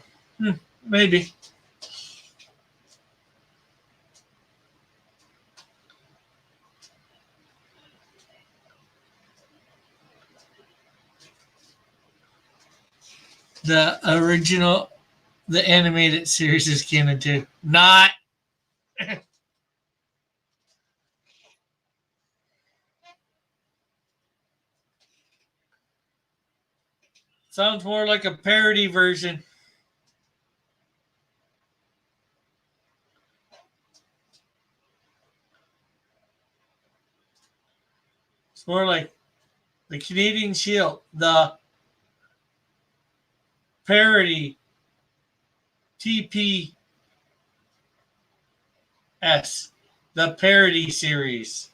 Maybe. The original, the animated series is canon too. Not. Sounds more like a parody version. It's more like the Canadian Shield, the parody TPS, the parody series.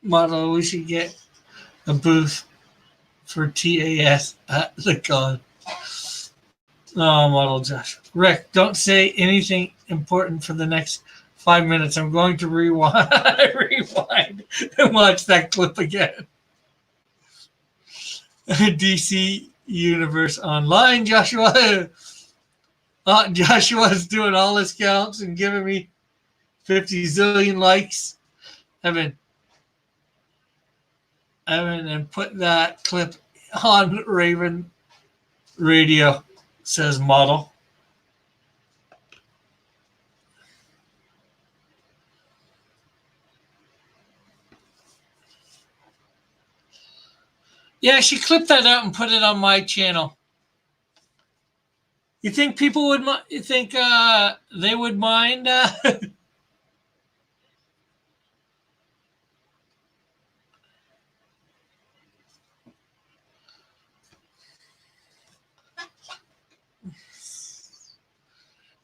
Model, we should get a booth for TAS at the con. Oh, Model Josh. Rick, don't say anything important for the next 5 minutes. I'm going to rewind and watch that clip again. DC Universe Online, Joshua. Joshua's doing all his counts and giving me 50 zillion likes. Evan, and put that clip on Raven Radio, says Model. Yeah, she clipped that out and put it on my channel. You think people would? You think they would mind?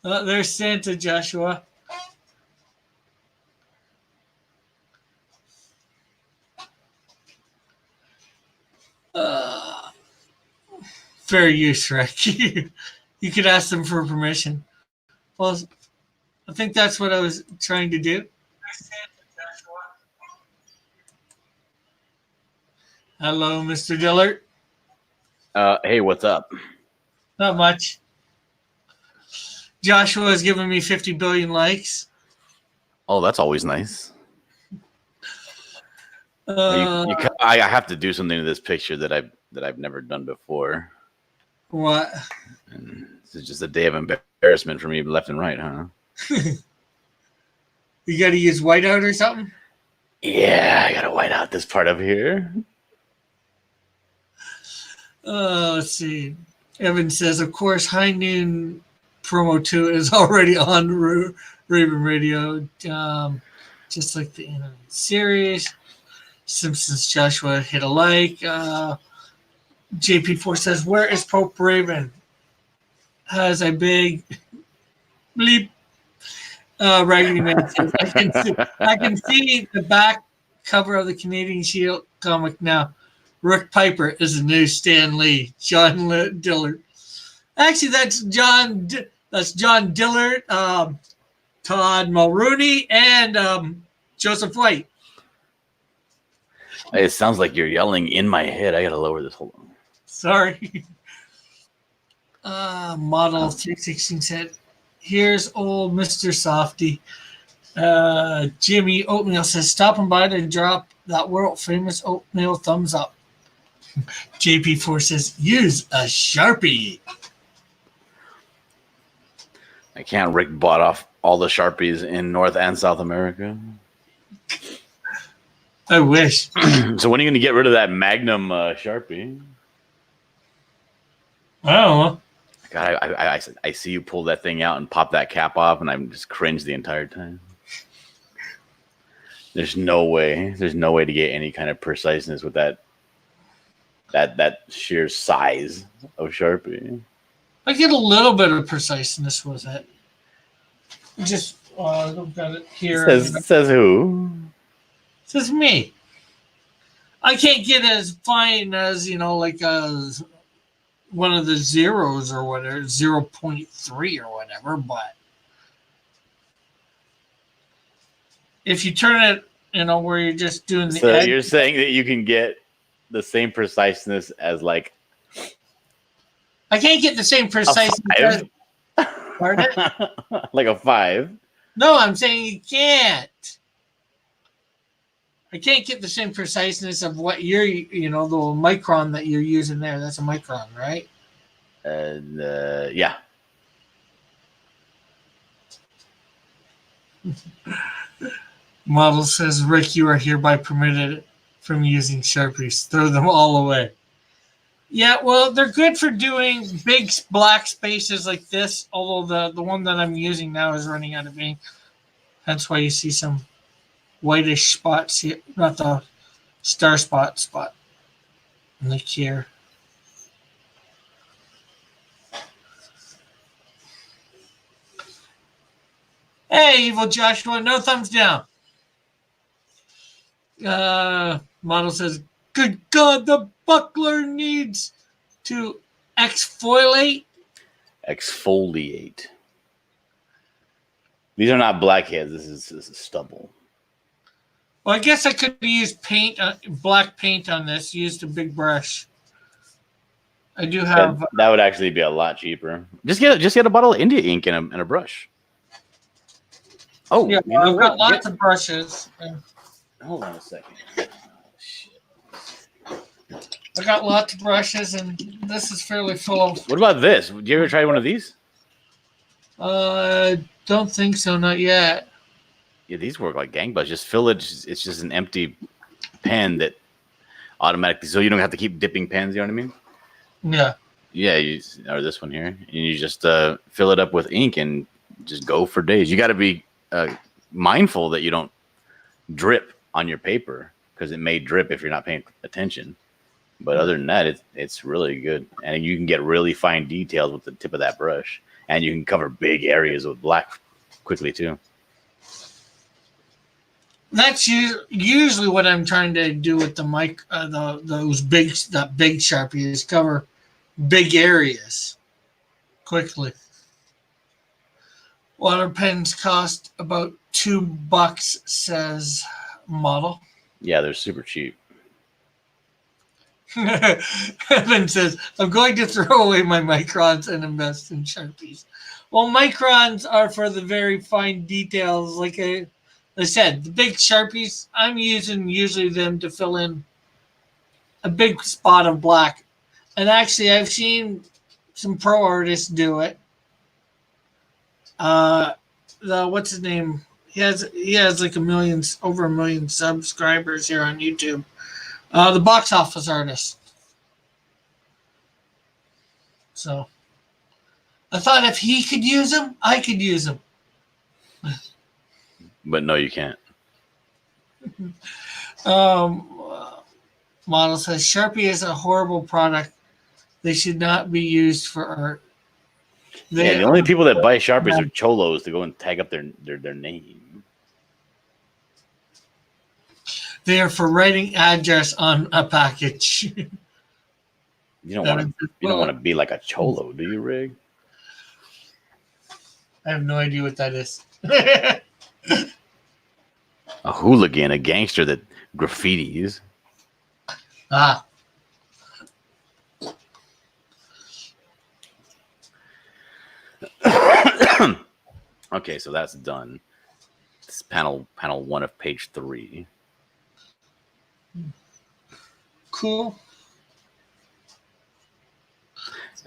There's Santa, Joshua. Fair use, Rick. You could ask them for permission. Well, I think that's what I was trying to do. Hello, Mr. Dillard. Hey, what's up? Not much. Joshua has given me 50 billion likes. Oh, that's always nice. Uh, I have to do something to this picture that I've never done before. What? And it's just a day of embarrassment for me, left and right, huh? You got to use whiteout or something? Yeah, I gotta white out this part over here. Let's see. Evan says, of course, High Noon promo 2 is already on Raven Radio, just like the animated series. Simpsons Joshua hit a like. JP4 says, where is Pope Raven? Has a big bleep. Raggedy Man says, I can see the back cover of the Canadian Shield comic now. Rick Piper is the new Stan Lee. John Dillard. Actually, that's John Dillard, Todd Mulrooney, and Joseph White. It sounds like you're yelling in my head. I gotta lower this. Hold on. Sorry. Model 616 said, here's old Mr. Softy. Jimmy Oatmeal says, stopping by to drop that world famous oatmeal thumbs up. JP4 says, use a Sharpie. I can't. Rick bought off all the Sharpies in North and South America. I wish. So when are you going to get rid of that Magnum Sharpie? I don't know. God, I see you pull that thing out and pop that cap off, and I'm just cringe the entire time. There's no way to get any kind of preciseness with that sheer size of Sharpie. I get a little bit of preciseness with it. Just I've got it here. Says who? Says me. I can't get as fine as, like one of the zeros or whatever, 0.3 or whatever, but if you turn it, where you're just doing the So edge, you're saying that you can get the same preciseness as like I can't get the same preciseness. Pardon? like a 5. No, I'm saying you can't. I can't get the same preciseness of what you're, the micron that you're using there. That's a micron, right? Yeah. Model says, Rick, you are hereby permitted from using Sharpies. Throw them all away. Yeah, well, they're good for doing big black spaces like this, although the one that I'm using now is running out of ink. That's why you see some whitish spots here, not the star spot, like here. Hey, Evil Joshua, no thumbs down. Model says, good God, the buckler needs to exfoliate. Exfoliate. These are not blackheads. This is stubble. Well, I guess I could use paint, black paint on this. Used a big brush. I do have. That would actually be a lot cheaper. Just get a bottle of India ink and a brush. Oh, yeah, I've got lots of brushes. Hold on a second. I got lots of brushes, and this is fairly full of. What about this? Did you ever try one of these? Don't think so, not yet. Yeah, these work like gangbusters. Just fill it. It's just an empty pen that automatically, so you don't have to keep dipping pens. You know what I mean? Yeah. Yeah, or this one here, and you just fill it up with ink and just go for days. You got to be mindful that you don't drip on your paper because it may drip if you're not paying attention. But other than that, it's really good, and you can get really fine details with the tip of that brush, and you can cover big areas with black quickly too. That's usually what I'm trying to do with the mic. That big Sharpie is cover big areas quickly. Water pens cost about $2, says Model. Yeah, they're super cheap. Evan says, I'm going to throw away my microns and invest in Sharpies. Well, microns are for the very fine details. Like I said, the big Sharpies, I'm using usually them to fill in a big spot of black. And actually, I've seen some pro artists do it. What's his name? He has like over a million subscribers here on YouTube. The box office artist. So I thought if he could use them, I could use them. But no, you can't. Model says Sharpie is a horrible product. They should not be used for art. The only people that buy Sharpies are cholos to go and tag up their name. They are for writing address on a package. You don't want to be like a cholo, do you, Rig? I have no idea what that is. A hooligan, a gangster that graffitis. Ah. Okay, so that's done. This panel 1 of page 3. Cool.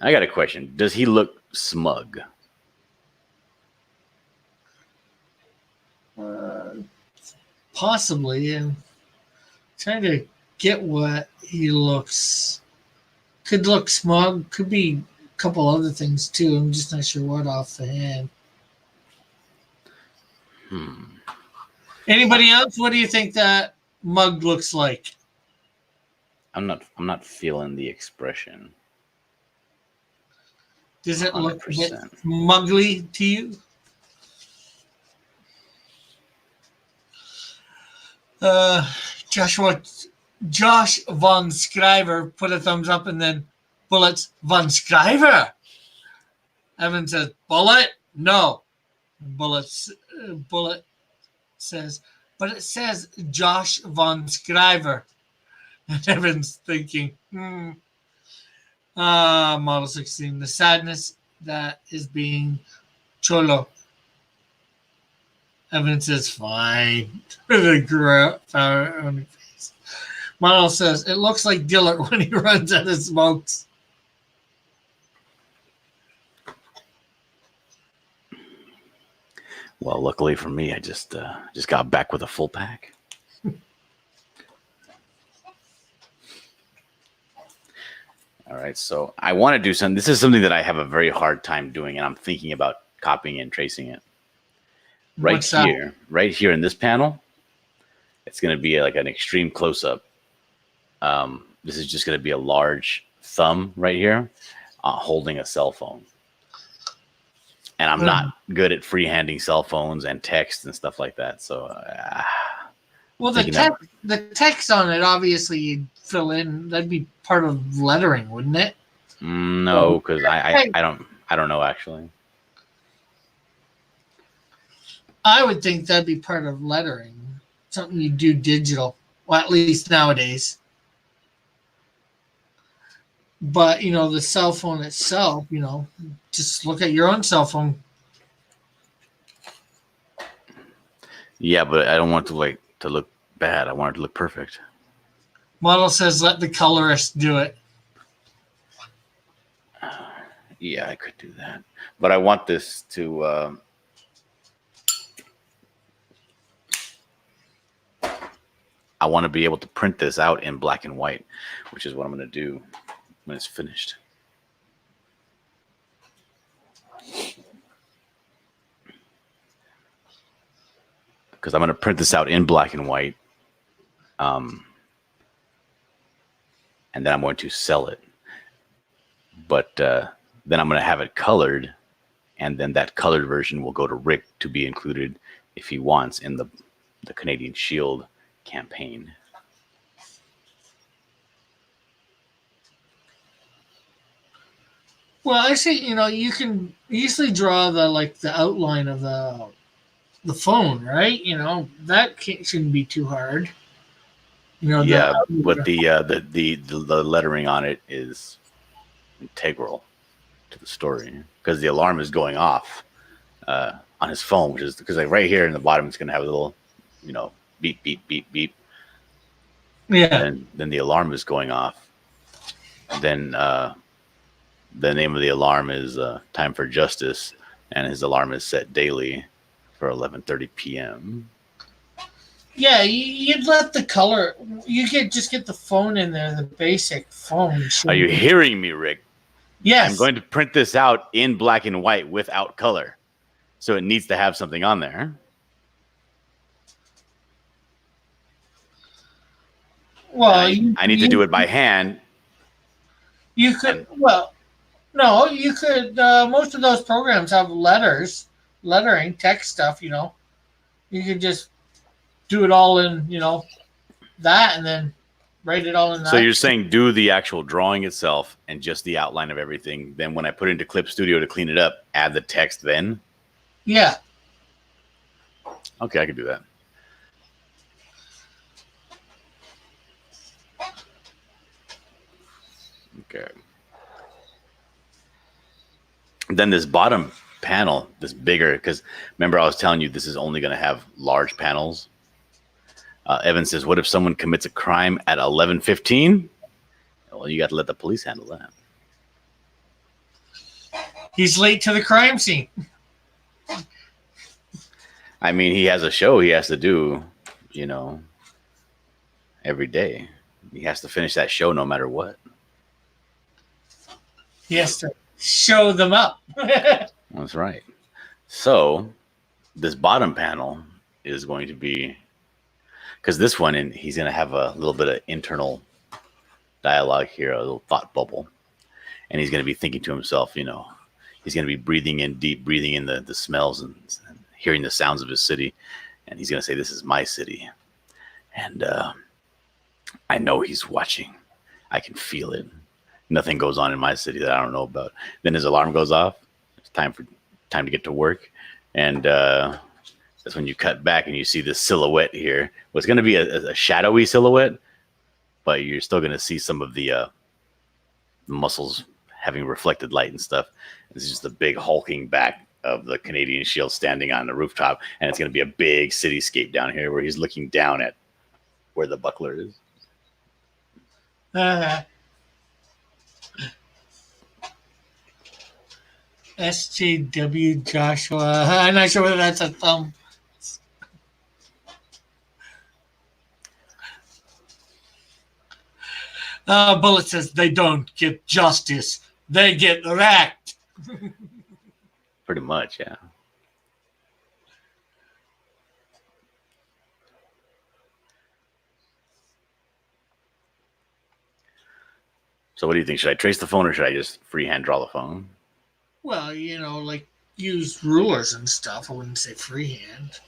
I got a question. Does he look smug? Possibly. I'm trying to get what he looks. Could look smug. Could be a couple other things too. I'm just not sure what off the hand. Anybody else? What do you think that mug looks like? I'm not feeling the expression. Does it look a bit 100%. muggly to you? Josh Von Scriver put a thumbs up and then bullets Von Scriver. Evan says bullet. No, bullet says, but it says Josh Von Scriver. And Evan's thinking, Model 16, the sadness that is being cholo. Evan says, fine. The frown on her face. Model says, it looks like Dillard when he runs out of smokes. Well, luckily for me, I just got back with a full pack. All right, so I want to do something. This is something that I have a very hard time doing, and I'm thinking about copying and tracing it. Right here in this panel, it's going to be like an extreme close-up. This is just going to be a large thumb right here holding a cell phone. And I'm not good at freehanding cell phones and text and stuff like that. So, well, the text on it, obviously, you'd fill in. That'd be part of lettering, wouldn't it? No, because I don't know actually. I would think that'd be part of lettering. Something you do digital. Well, at least nowadays. But, the cell phone itself, just look at your own cell phone. Yeah, but I don't want it to look bad. I want it to look perfect. Model says let the colorist do it. Yeah, I could do that. But I want this to... I want to be able to print this out in black and white, which is what I'm going to do when it's finished. Because I'm going to print this out in black and white. And then I'm going to sell it. But then I'm going to have it colored. And then that colored version will go to Rick to be included if he wants in the Canadian Shield campaign. Well, I see. You can easily draw the outline of the phone, right? That shouldn't be too hard. Yeah, but the lettering on it is integral to the story because the alarm is going off on his phone, which is because right here in the bottom it's going to have a little, beep beep beep beep. Yeah. And then the alarm is going off. Then the name of the alarm is Time for Justice, and his alarm is set daily for 11:30 p.m. Yeah, you'd let the color. Just get the phone in there, the basic phone. Are you hearing me, Rick? Yes. I'm going to print this out in black and white without color, so it needs to have something on there. Well, I need to do it by hand. You could. Well, no, you could. Most of those programs have lettering, text stuff. You could just do it all in, that, and then write it all in that. So you're saying do the actual drawing itself and just the outline of everything. Then when I put it into Clip Studio to clean it up, add the text then? Yeah. Okay, I can do that. Okay. Then this bottom panel, this bigger, because remember I was telling you this is only going to have large panels. Evan says, what if someone commits a crime at 11:15? Well, you got to let the police handle that. He's late to the crime scene. I mean, he has a show he has to do, every day. He has to finish that show no matter what. He has to show them up. That's right. So this bottom panel is going to be, because this one, he's going to have a little bit of internal dialogue here, a little thought bubble. And he's going to be thinking to himself, he's going to be breathing in the smells and hearing the sounds of his city. And he's going to say, this is my city. And I know he's watching. I can feel it. Nothing goes on in my city that I don't know about. Then his alarm goes off. It's time to get to work. And that's when you cut back and you see this silhouette here. Well, it's going to be a shadowy silhouette, but you're still going to see some of the muscles having reflected light and stuff. This is just the big hulking back of the Canadian Shield standing on the rooftop. And it's going to be a big cityscape down here where he's looking down at where the buckler is. SJW Joshua. I'm not sure whether that's a thumb. Bullet says they don't get justice. They get wrecked. Pretty much, yeah. So what do you think? Should I trace the phone or should I just freehand draw the phone? Well, use rulers and stuff. I wouldn't say freehand.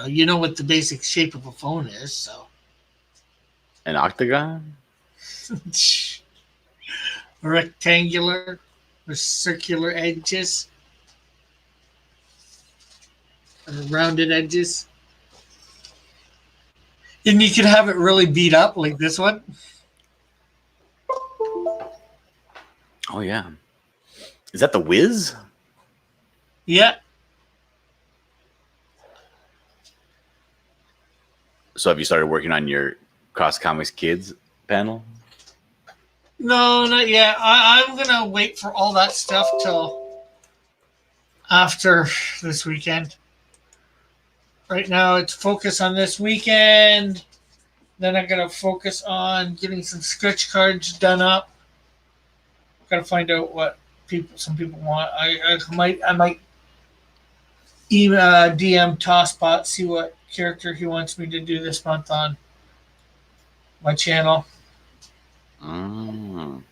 You know what the basic shape of a phone is, so. An octagon? Rectangular or circular edges. Or rounded edges. And you could have it really beat up like this one. Oh, yeah. Is that the Wiz? Yeah. So have you started working on your Cross Comics Kids panel? No, not yet. I'm going to wait for all that stuff till after this weekend. right now it's focus on this weekend. Then I gotta focus on getting some sketch cards done up. Gotta find out what some people want. I might email, DM Tosspot, see what character he wants me to do this month on my channel. Mm.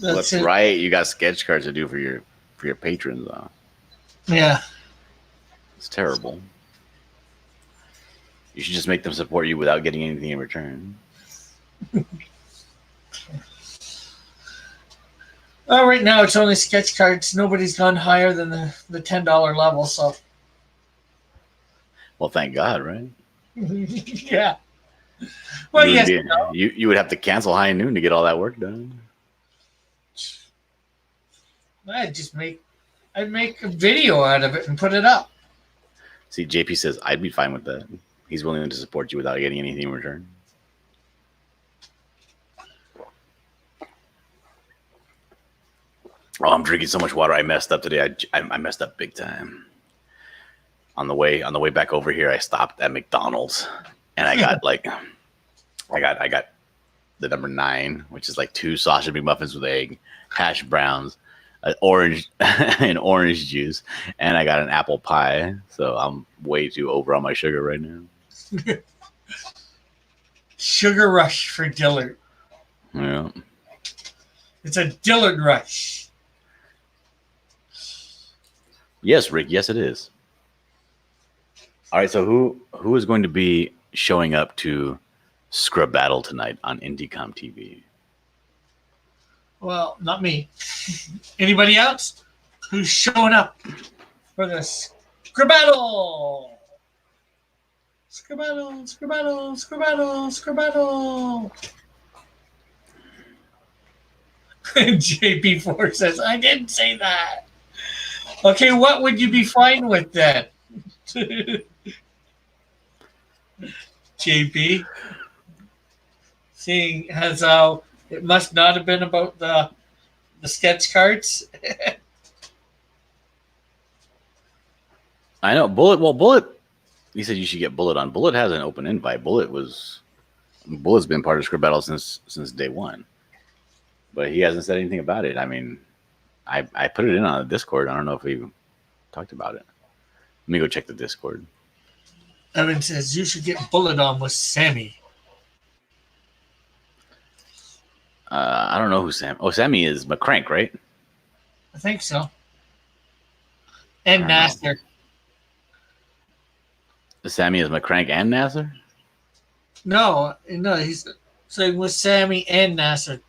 That's That's it. right. You got sketch cards to do for your patrons. Yeah. It's terrible. You should just make them support you without getting anything in return. Well, right now it's only sketch cards. Nobody's gone higher than the $10 level, so Well, thank God, right? yeah. Well, you, yes. would you would have to cancel high noon to get all that work done. I'd make a video out of it and put it up. See, JP says I'd be fine with that. He's willing to support you without getting anything in return. Oh, I'm drinking so much water. I messed up today. I messed up big time. On the way back over here, I stopped at McDonald's and I got I got the number 9, which is like 2 sausage McMuffins with egg, hash browns, orange and orange juice, and I got an apple pie. So I'm way too over on my sugar right now. Sugar rush for Dillard. Yeah. It's a Dillard rush. Yes, Rick. Yes, it is. All right. So who is going to be showing up to Scrub Battle tonight on IndieCom TV? Well, not me. Anybody else who's showing up for this Scribbattle? Scribbattle, Scribbattle, Scribbattle, Scribbattle. JP4 says, I didn't say that. Okay, what would you be fine with then? JP? Seeing as how it must not have been about the sketch cards. I know Bullet. Well, Bullet. He said you should get Bullet on. Bullet has an open invite. Bullet's been part of Script Battle since day one, but he hasn't said anything about it. I mean, I put it in on the Discord. I don't know if we talked about it. Let me go check the Discord. Evan says you should get Bullet on with Sammy. I don't know who Sam. Oh, Sammy is McCrank, right? I think so. And Nasser. Sammy is McCrank and Nasser? No, he's saying with Sammy and Nasser.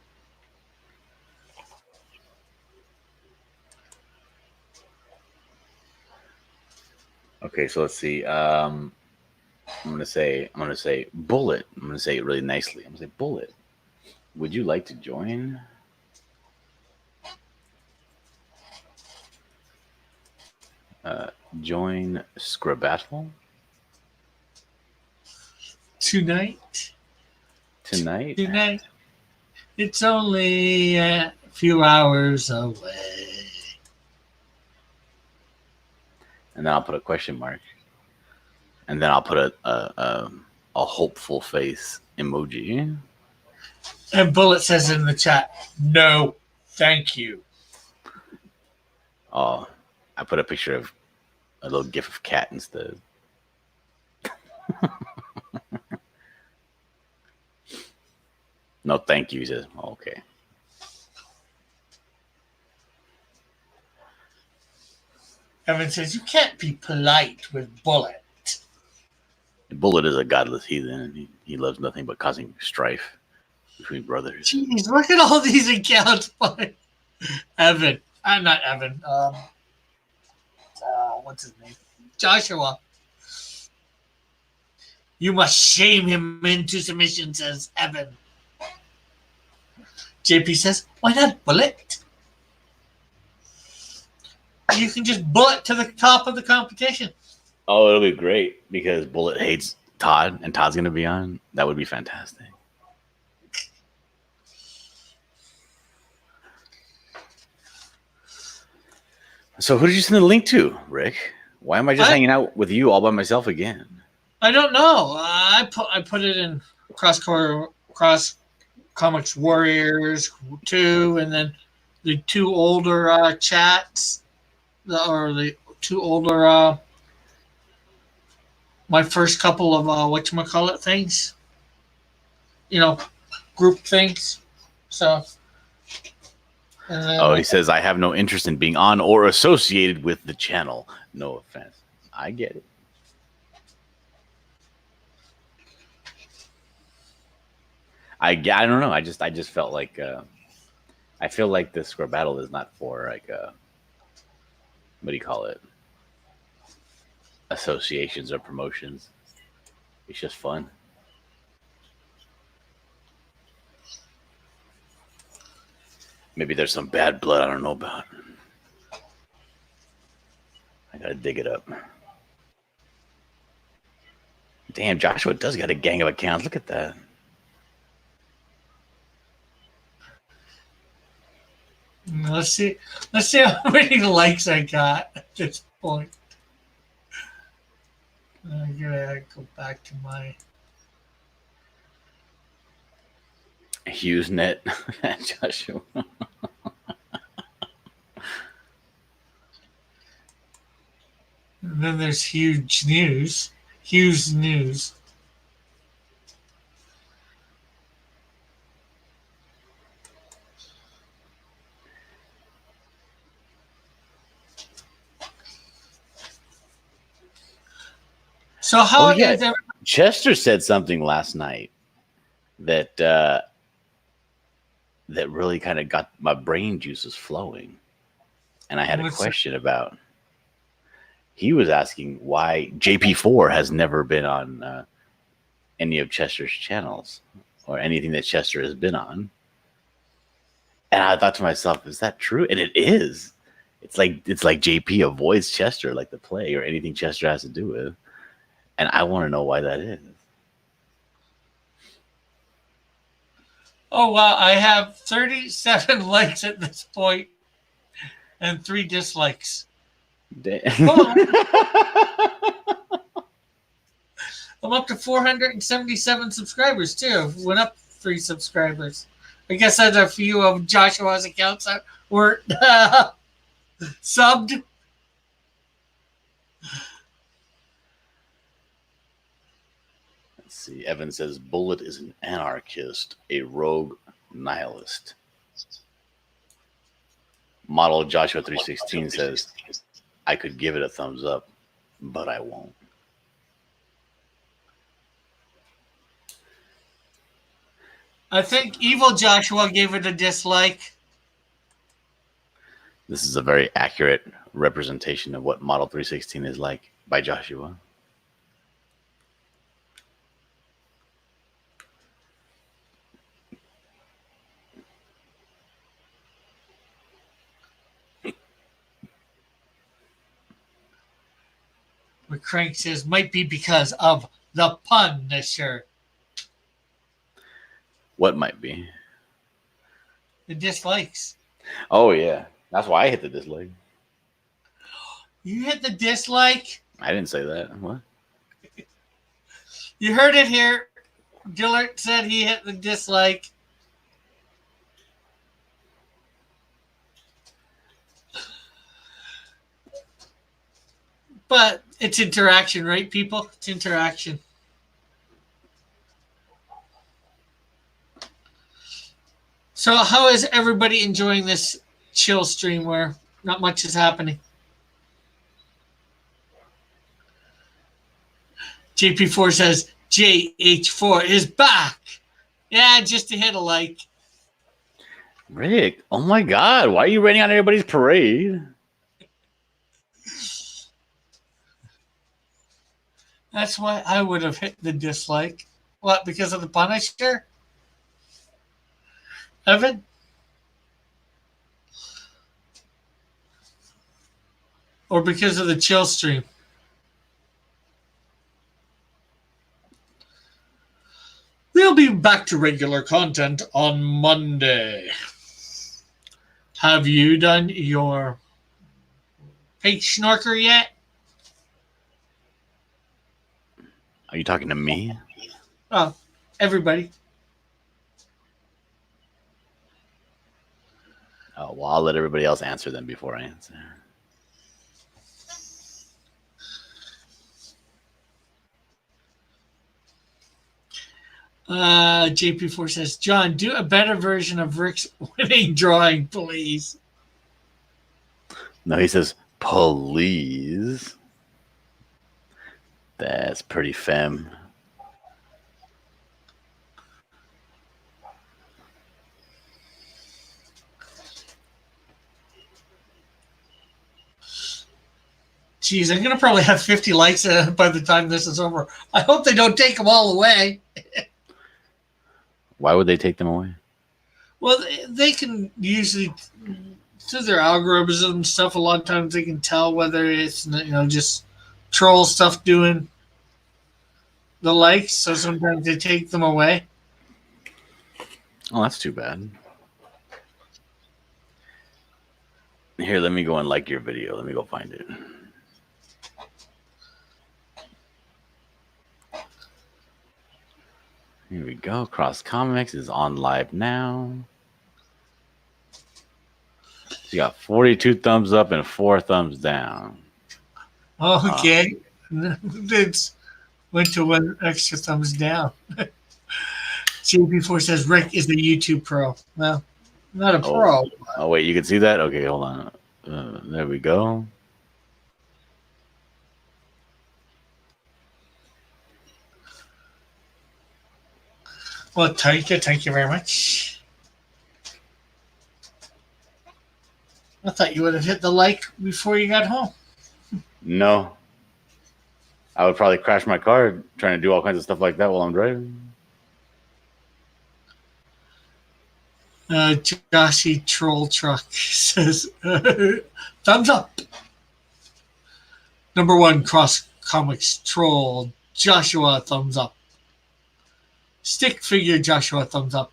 Okay, so let's see. I'm gonna say Bullet. I'm gonna say it really nicely. I'm gonna say Bullet. Would you like to join? Join Scrabattle Tonight. tonight? It's only a few hours away. And then I'll put a question mark. And then I'll put a hopeful face emoji. And Bullet says in the chat, no, thank you. Oh, I put a picture of a little gif of cat instead. No, thank you. He says, oh, okay. Evan says, you can't be polite with Bullet. Bullet is a godless heathen, and he loves nothing but causing strife between brothers. Jeez, look at all these accounts by Evan. I'm not Evan. What's his name? Joshua. You must shame him into submission, says Evan. JP says, why not Bullet? You can just bullet to the top of the competition. Oh, it'll be great because Bullet hates Todd, and Todd's going to be on. That would be fantastic. So who did you send the link to, Rick? Why am I just hanging out with you all by myself again? I don't know. I put it in cross comics warriors 2, and then the 2 older chats, the 2 older my first couple of whatchamacallit things, group things. So. And then, He says I have no interest in being on or associated with the channel. No offense. I get it. I don't know. I just felt like I feel like the Square Battle is not for like what do you call it? Associations or promotions. It's just fun. Maybe there's some bad blood I don't know about. I gotta dig it up. Damn, Joshua does got a gang of accounts. Look at that. Let's see how many likes I got at this point. I gotta go back to my HughesNet, Joshua. And then there's Huge News. Hughes News. So how is everybody? Chester said something last night that that really kind of got my brain juices flowing, and I had a question about. He was asking why JP4 has never been on any of Chester's channels or anything that Chester has been on, and I thought to myself, "Is that true?" And it is. It's like JP avoids Chester, like the play or anything Chester has to do with. And I want to know why that is. Oh, wow. I have 37 likes at this point and 3 dislikes. Damn. I'm up to 477 subscribers, too. Went up 3 subscribers. I guess that's a few of Joshua's accounts that were subbed. See, Evan says Bullet is an anarchist, a rogue nihilist. Model Joshua 316 says, I could give it a thumbs up, but I won't. I think Evil Joshua gave it a dislike. This is a very accurate representation of what Model 316 is like by Joshua. McCrank says, might be because of the Punisher. What might be? The dislikes. Oh, yeah. That's why I hit the dislike. You hit the dislike? I didn't say that. What? You heard it here. Dillard said he hit the dislike. But it's interaction, right, people? It's interaction. So how is everybody enjoying this chill stream where not much is happening? JP4 says, JH4 is back. Yeah, just to hit a like. Rick, oh my God. Why are you raining on everybody's parade? That's why I would have hit the dislike. What, because of the Punisher? Evan? Or because of the chill stream? We'll be back to regular content on Monday. Have you done your fake snorker yet? Are you talking to me? Oh, everybody. Oh, well, I'll let everybody else answer them before I answer. JP4 says, John, do a better version of Rick's winning drawing, please. No, he says, please. That's pretty femme. Geez, I'm going to probably have 50 likes by the time this is over. I hope they don't take them all away. Why would they take them away? Well, they can usually, through their algorithms and stuff, a lot of times they can tell whether it's, just troll stuff doing the likes. So sometimes they take them away. Oh, that's too bad. Here, let me go and like your video. Let me go find it. Here we go. Cross Comics is on live now. You got 42 thumbs up and 4 thumbs down. Okay. It went to 1 extra thumbs down. JP4 says Rick is the YouTube pro. Well, not a pro. Oh, wait. You can see that? Okay, hold on. There we go. Well, thank you very much. I thought you would have hit the like before you got home. No. I would probably crash my car trying to do all kinds of stuff like that while I'm driving. Joshy Troll Truck says, thumbs up. Number 1, Cross Comics Troll Joshua, thumbs up. Stick Figure Joshua, thumbs up.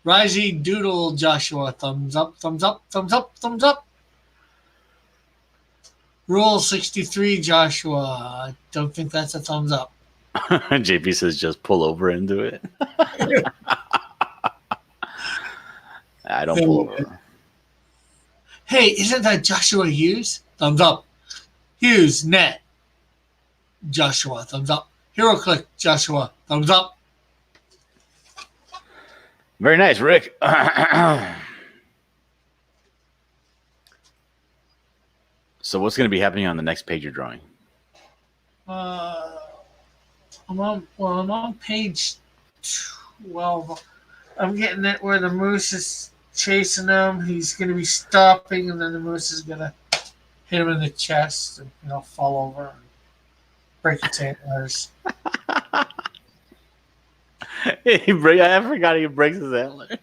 Rising Doodle Joshua, thumbs up, thumbs up, thumbs up, thumbs up. Rule 63 Joshua, I don't think that's a thumbs up. JP says just pull over and do it. I don't pull over. Hey, isn't that Joshua Hughes? Thumbs up. Hughes Net Joshua, thumbs up. HeroClick Joshua, thumbs up. Very nice, Rick. So what's going to be happening on the next page you're drawing? I'm on page 12. I'm getting it where the moose is chasing him. He's going to be stopping, and then the moose is going to hit him in the chest and fall over and break its antlers. I forgot he breaks his antlers.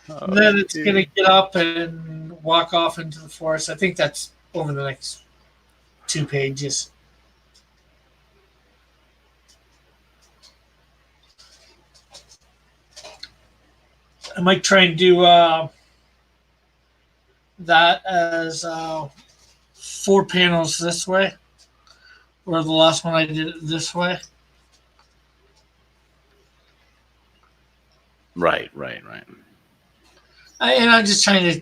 And then it's going to get up and walk off into the forest. I think that's over the next 2 pages. I might try and do that as 4 panels this way, or the last one I did it this way. Right. I'm just trying to.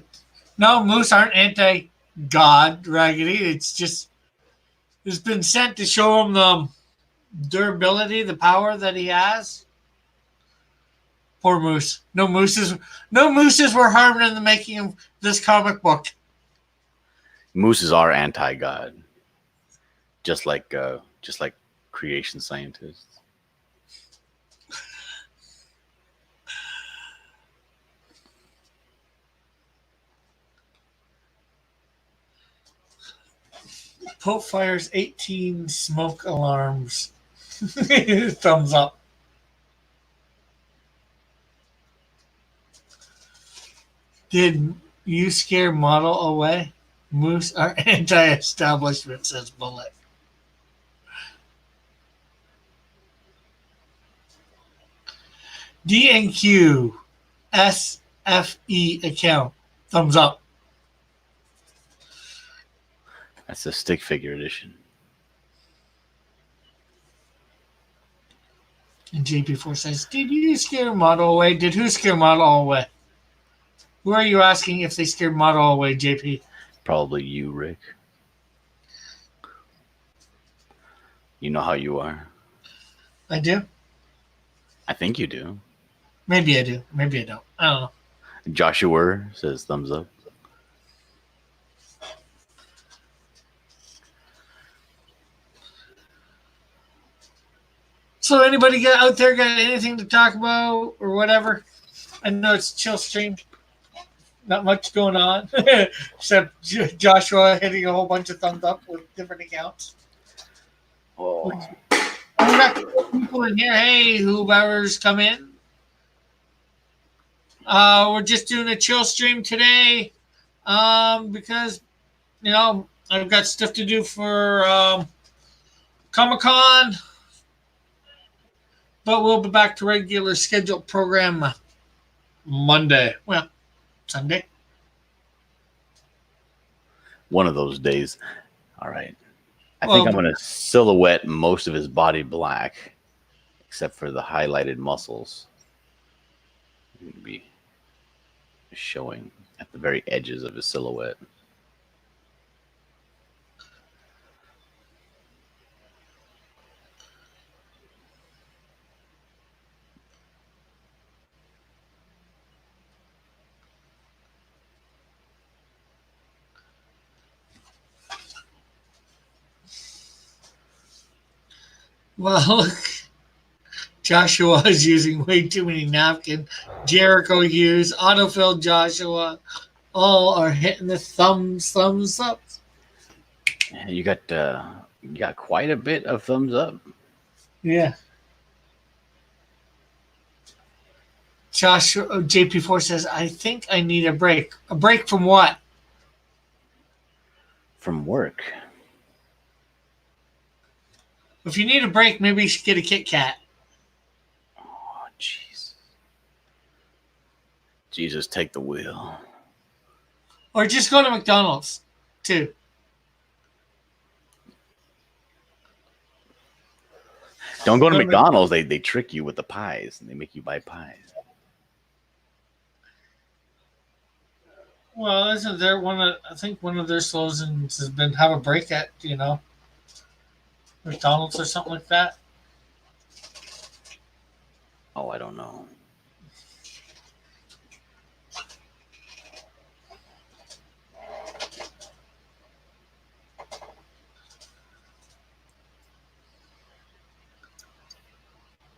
No, moose aren't anti-God, Raggedy. It's just it's been sent to show him the durability, the power that he has. Poor moose. No mooses were harmed in the making of this comic book. Mooses are anti-God, just like creation scientists. Pope fires 18 smoke alarms. Thumbs up. Did you scare model away? Moose are anti-establishment, says Bullet. DNQ SFE account. Thumbs up. That's the stick figure edition. And JP4 says, did you scare model away? Did who scare model away? Who are you asking if they scared model away, JP? Probably you, Rick. You know how you are. I do? I think you do. Maybe I do. Maybe I don't. I don't know. Joshua says thumbs up. So anybody out there got anything to talk about or whatever? I know it's chill stream. Not much going on. Except Joshua hitting a whole bunch of thumbs up with different accounts. Oh. We got people in here. Hey, whoever's come in. We're just doing a chill stream today. Because, you know, I've got stuff to do for Comic-Con. But we'll be back to regular scheduled program Monday. Well, Sunday. One of those days. All right. I think I'm going to silhouette most of his body black, except for the highlighted muscles. Going to be showing at the very edges of his silhouette. Well, look, Joshua is using way too many napkins. Jericho Hughes, Autofill Joshua, all are hitting the thumbs up. You got quite a bit of thumbs up. Yeah. Joshua JP4 says, I think I need a break. A break from what? From work. If you need a break, maybe you should get a Kit Kat. Oh, jeez. Jesus, take the wheel. Or just go to McDonald's, too. Don't go to McDonald's. They trick you with the pies, and they make you buy pies. Well, isn't there I think one of their slogans has been have a break at, McDonald's or something like that. Oh, I don't know.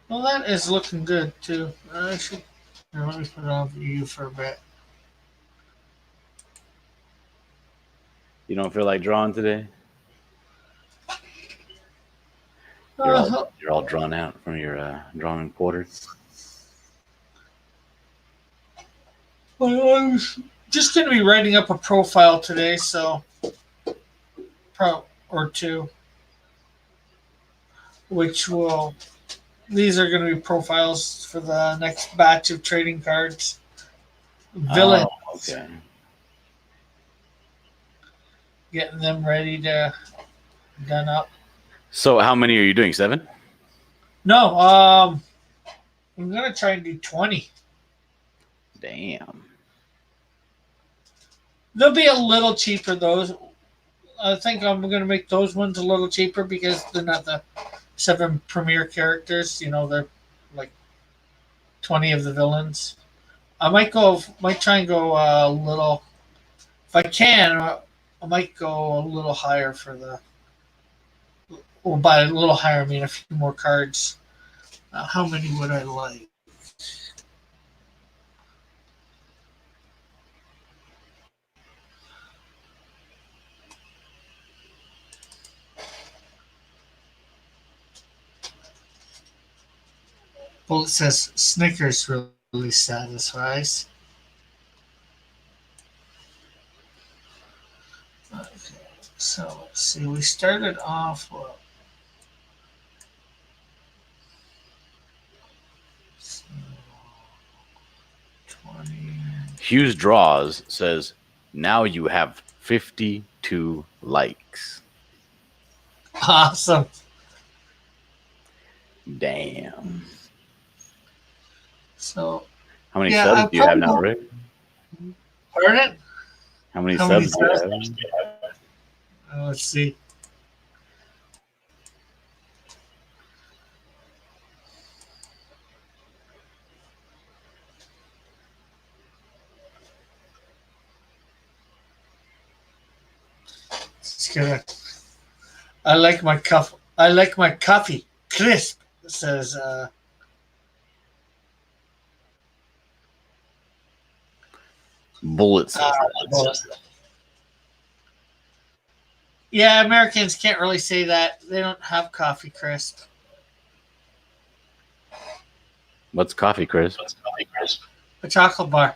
Well, that is looking good too. I should let me put it on you for a bit. You don't feel like drawing today? You're all drawn out from your drawing quarters. Well, I was just going to be writing up a profile today, so or two, which will. These are going to be profiles for the next batch of trading cards. Villains. Oh, okay. Getting them ready to done up. So how many are you doing? 7? No, I'm gonna try and do 20. Damn. They'll be a little cheaper. Those, I think I'm gonna make those ones a little cheaper because they're not the 7 premier characters. They're like 20 of the villains. I might try and go a little. If I can, I might go a little higher for the. Well, by a little higher, I mean a few more cards. How many would I like? Well, it says Snickers really satisfies. Okay, so let's see. We started off with. 20. Hughes Draws says, now you have 50 2 likes. Awesome. Damn. So, How many Yeah, subs I do you have now, probably- Rick? heard it? How many How many subs do you subs? have? Let's see. It's good. I like my cuff. I like my coffee crisp. Says Bullets. yeah, Americans can't really say that. They don't have coffee crisp. What's coffee, Chris? A chocolate bar.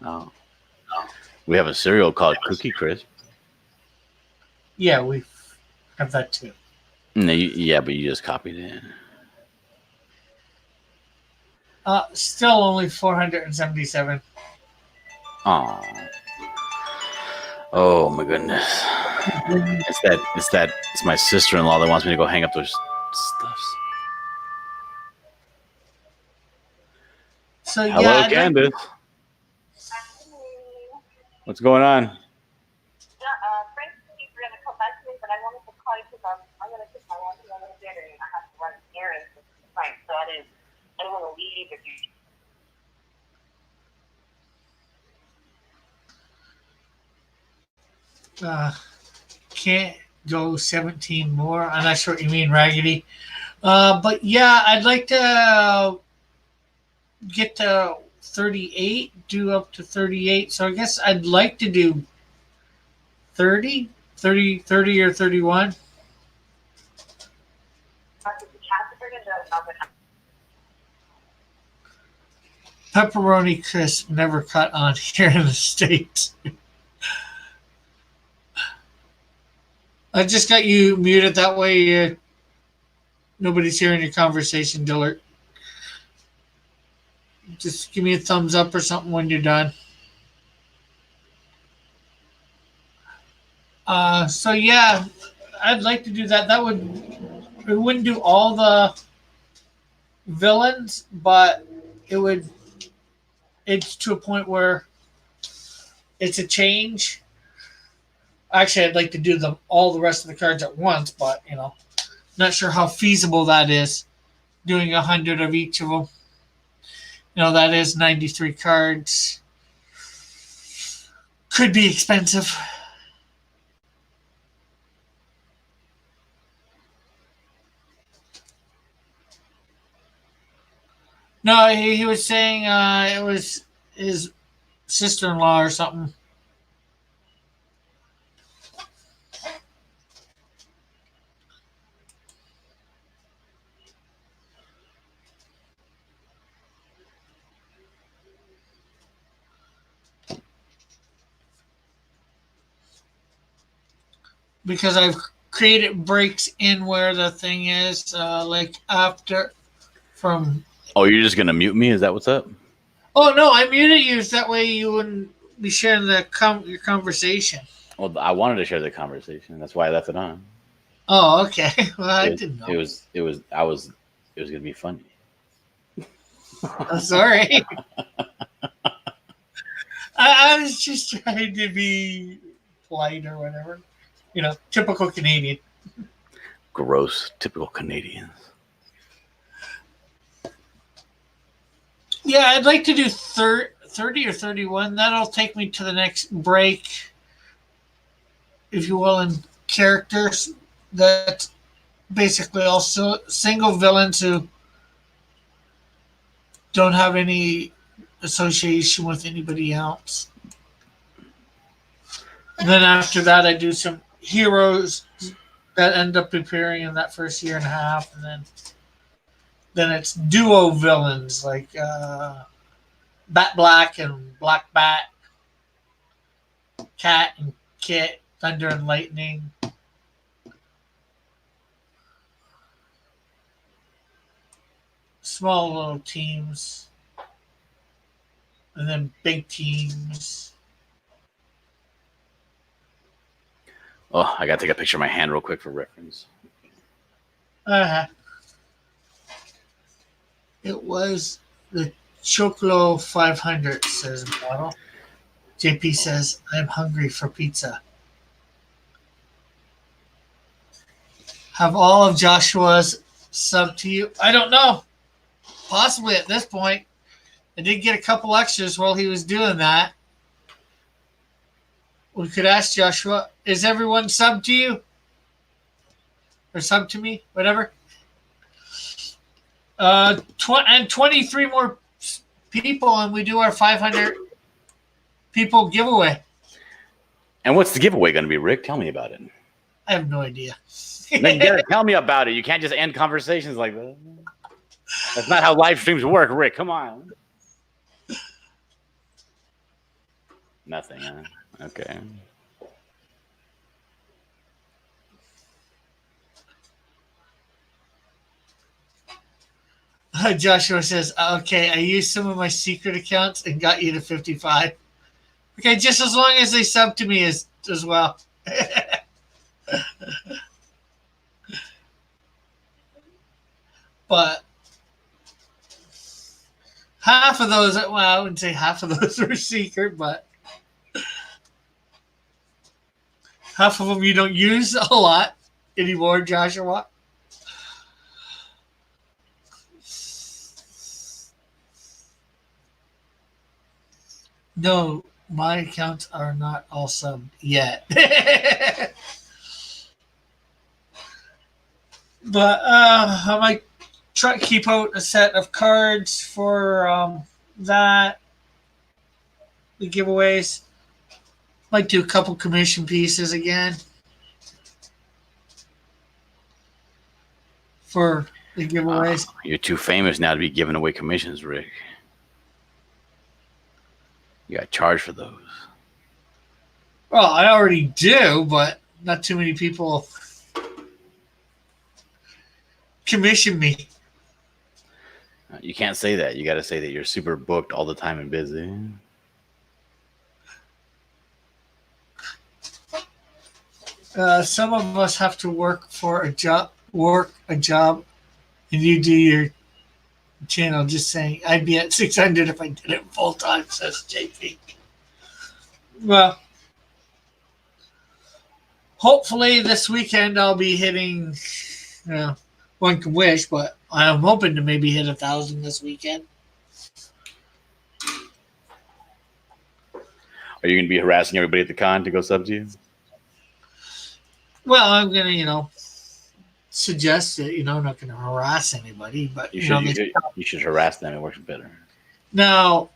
Oh. We have a cereal called Cookie Crisp. Yeah, we have that too. No, yeah, but you just copied it. Still only 477. Oh. Oh my goodness. It's my sister-in-law that wants me to go hang up those stuffs. So Hello, yeah, I'd like- Candace. What's going on? Frank, you're going to come back to me, but I wanted to call you because I'm going to take my laundry a little bit and I have to run errands tonight, so I didn't want to leave if you. can't go 17 more. I'm not sure what you mean, Raggedy. But yeah, I'd like to get to 38, do up to 38. So I guess I'd like to do 30 or 31. Pepperoni crisp never cut on here in the States. I just got you muted. That way nobody's hearing your conversation, Dillard. Just give me a thumbs up or something when you're done. So yeah, I'd like to do that. It wouldn't do all the villains, but it's to a point where it's a change. Actually, I'd like to do all the rest of the cards at once, but not sure how feasible that is. Doing 100 of each of them. That is 93 cards. Could be expensive. No, he was saying it was his sister-in-law or something. Because I've created breaks in where the thing is, like after from. Oh, you're just gonna mute me? Is that what's up? Oh no, I muted you. That way you wouldn't be sharing your conversation. Well, I wanted to share the conversation. That's why I left it on. Oh, okay. Well, I didn't know. It was gonna be funny. I'm sorry. I was just trying to be polite or whatever. Typical Canadian. Gross, typical Canadians. Yeah, I'd like to do 30 or 31. That'll take me to the next break, if you will, in characters that basically also single villains who don't have any association with anybody else. And then after that, I do some heroes that end up appearing in that first year and a half, and then it's duo villains like Bat Black and Black Bat, Cat and Kit, Thunder and Lightning. Small little teams, and then big teams. Oh, I gotta take a picture of my hand real quick for reference. Uh-huh. It was the Choclo 500, says model. JP says, I'm hungry for pizza. Have all of Joshua's sub to you? I don't know. Possibly at this point. I did get a couple extras while he was doing that. We could ask Joshua, is everyone sub to you? Or sub to me? Whatever. And 23 more people, and we do our 500 people giveaway. And what's the giveaway going to be, Rick? Tell me about it. I have no idea. Then tell me about it. You can't just end conversations like that. That's not how live streams work, Rick. Come on. Nothing, huh? Okay. Joshua says, okay, I used some of my secret accounts and got you to 55. Okay, just as long as they sub to me as well. But half of those, well, I wouldn't say half of those are secret, but half of them you don't use a lot anymore, Joshua. No, my accounts are not all subbed yet. But I might try to keep out a set of cards for that. The giveaways. Might do a couple commission pieces again for the giveaways. You're too famous now to be giving away commissions, Rick. You got charged for those. Well, I already do, but not too many people commission me. You can't say that. You got to say that you're super booked all the time and busy. Some of us have to work a job, and you do your channel. Just saying, I'd be at 600 if I did it full time, says JP. Well, hopefully this weekend I'll be hitting. One can wish, but I'm hoping to maybe hit 1,000 this weekend. Are you going to be harassing everybody at the con to go sub to you? Well, I'm gonna, suggest it. I'm not gonna harass anybody, but You should harass them. It works better. Now,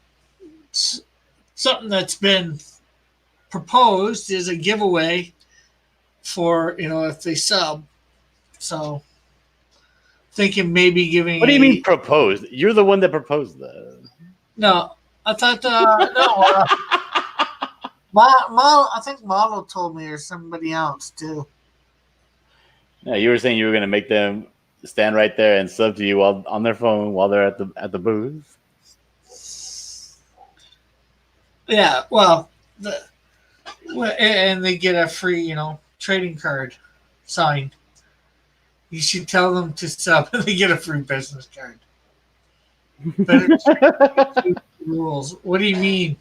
something that's been proposed is a giveaway for if they sub. So, thinking maybe giving. What do you mean proposed? You're the one that proposed that. No, I thought no. I think Model told me, or somebody else too. Yeah, you were saying you were going to make them stand right there and sub to you while on their phone while they're at the booth. Yeah, well, and they get a free, trading card signed. You should tell them to sub, and they get a free business card. Better rules. What do you mean?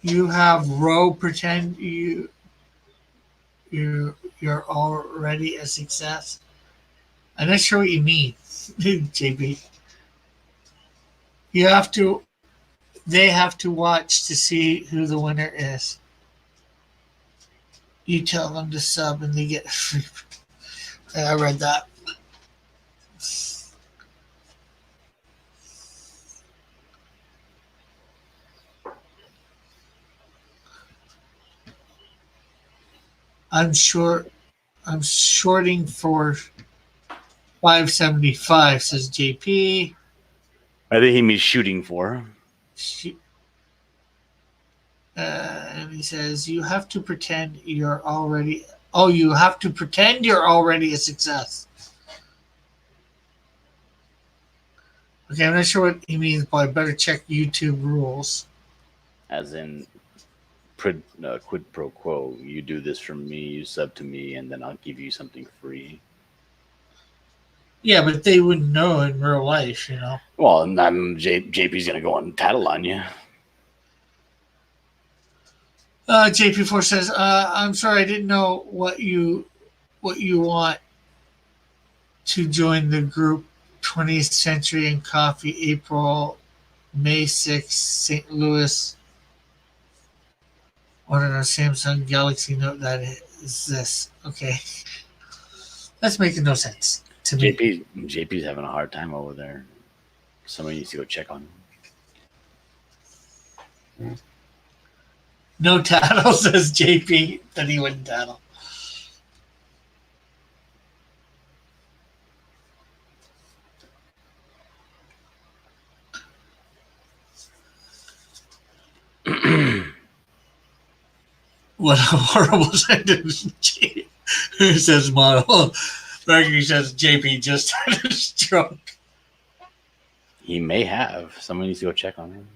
You have row pretend you're already a success. I'm not sure what you mean, JB. They have to watch to see who the winner is. You tell them to sub and they get free. I read that. I'm shorting for 575, says JP. I think he means shooting for. And he says, you have to pretend you're already a success. Okay, I'm not sure what he means by better check YouTube rules. As in quid pro quo. You do this for me, you sub to me, and then I'll give you something free. Yeah, but they wouldn't know in real life, you know. Well, and then JP's gonna go and tattle on you. JP4 says, "I'm sorry, I didn't know what you want to join the group. 20th Century and Coffee, April, May 6th, St. Louis. What on a Samsung Galaxy Note that is this? Okay, that's making no sense to me." JP's having a hard time over there. Somebody needs to go check on him. No tattle, says JP, that he wouldn't tattle. What a horrible sentence. Who says model? Mercury says JP just had a stroke. He may have. Somebody needs to go check on him.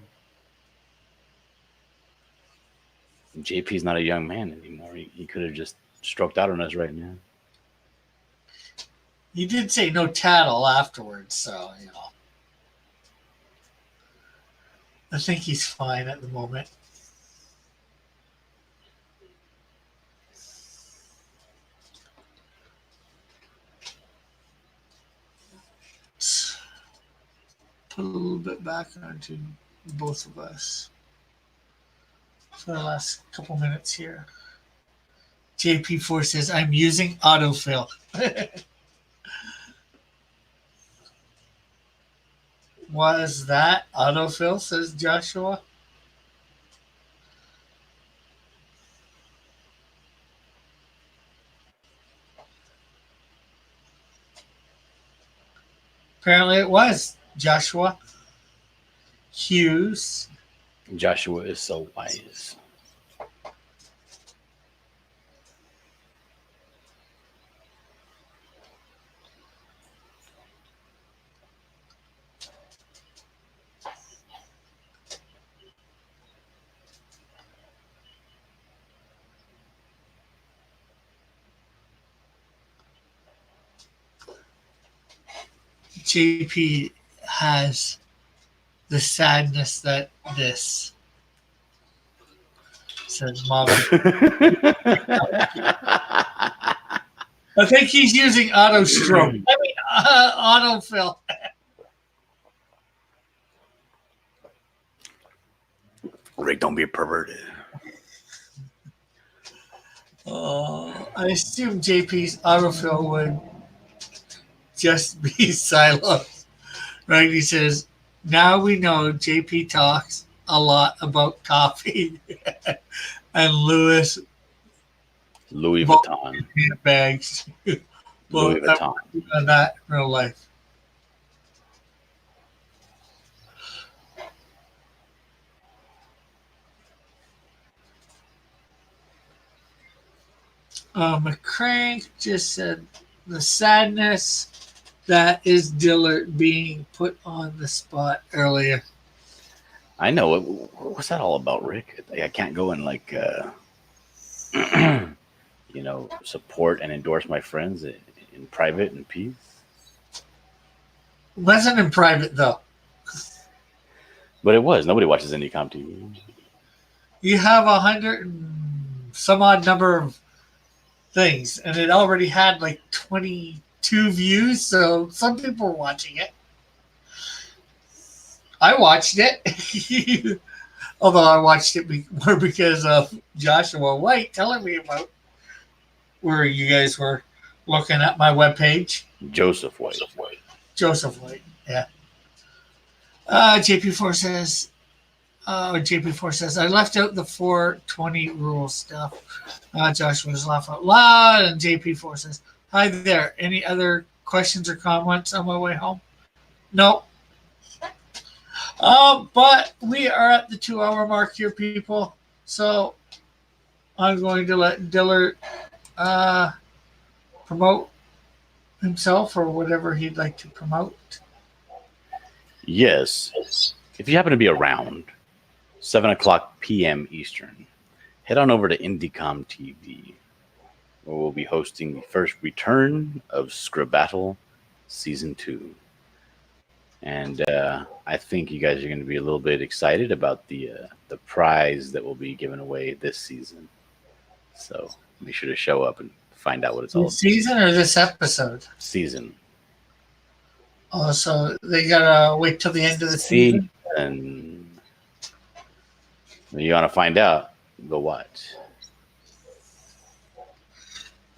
JP's not a young man anymore. He could have just stroked out on us right now. He did say no tattle afterwards, so, you know. I think he's fine at the moment. Put a little bit back onto both of us for the last couple minutes here. JP4 says, "I'm using autofill." Was that autofill, says Joshua? Apparently it was. Joshua Hughes. Joshua is so wise. JP has the sadness that this, says Mom. I think he's using auto stroke. I mean, autofill. Rick, don't be a pervert. I assume JP's autofill would just be silos. Right? He says, "Now we know JP talks a lot about coffee." And Louis Vuitton. bags. Louis Vuitton. On that in real life. McCrank just said the sadness that is Dillard being put on the spot earlier. I know. What's that all about, Rick? I can't go and support and endorse my friends in private and peace. It wasn't in private though. But it was. Nobody watches IndieCom TV. You have 100 and some odd number of things, and it already had like 22 views, so some people were watching it. I watched it. Although I watched it more because of Joshua White telling me about where you guys were looking at my webpage. Joseph White. Joseph White, yeah. JP4 says, "I left out the 420 rule stuff." Joshua's laughing out loud, and JP4 says, "Hi there. Any other questions or comments on my way home?" No. But we are at the 2-hour mark here, people. So I'm going to let Dillard promote himself or whatever he'd like to promote. Yes. If you happen to be around 7 o'clock p.m. Eastern, head on over to IndieCom TV, where we'll be hosting the first return of Scribattle Season 2. And I think you guys are going to be a little bit excited about the prize that will be given away this season. So be sure to show up and find out what it's all This season or this episode? Season. Oh, so they gotta wait till the end of the season. And you want to find out the what?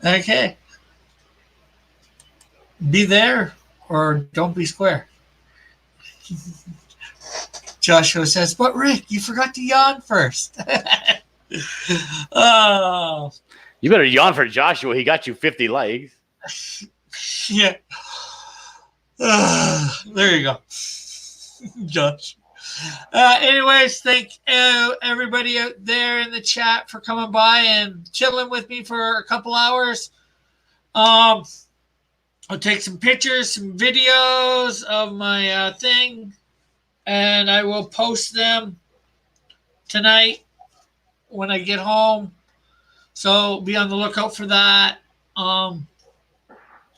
Okay. Be there or don't be square. Joshua says, "But Rick, you forgot to yawn first." Oh, You better yawn for Joshua. He got you 50 likes. yeah. There you go, Josh. Anyways, thank everybody out there in the chat for coming by and chilling with me for a couple hours. I'll take some pictures, some videos of my thing, and I will post them tonight when I get home. So be on the lookout for that.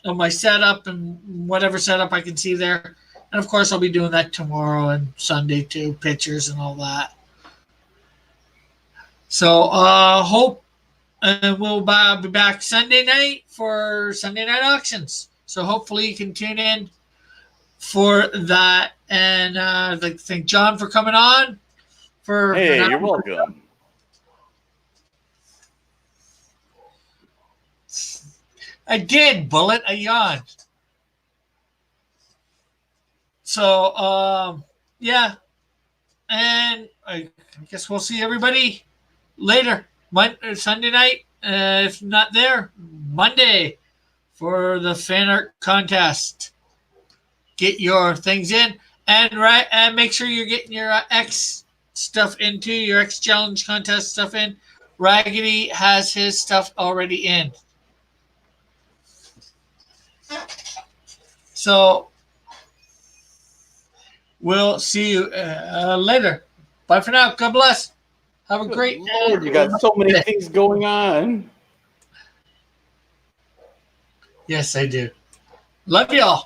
Of my setup and whatever setup I can see there. And of course, I'll be doing that tomorrow and Sunday too, pictures and all that. So hope we'll be back Sunday night for Sunday night auctions. So hopefully you can tune in for that. And I'd like to thank John for coming on. Hey, you're welcome. I did, Bullet. I yawned. So, yeah. And I guess we'll see everybody later. Sunday night. If not there, Monday for the fan art contest. Get your things in. And make sure you're getting your X stuff into, your X challenge contest stuff in. Raggedy has his stuff already in. So we'll see you later. Bye for now. God bless. Have a great Lord, you got so many things going on. Yes, I do. Love y'all.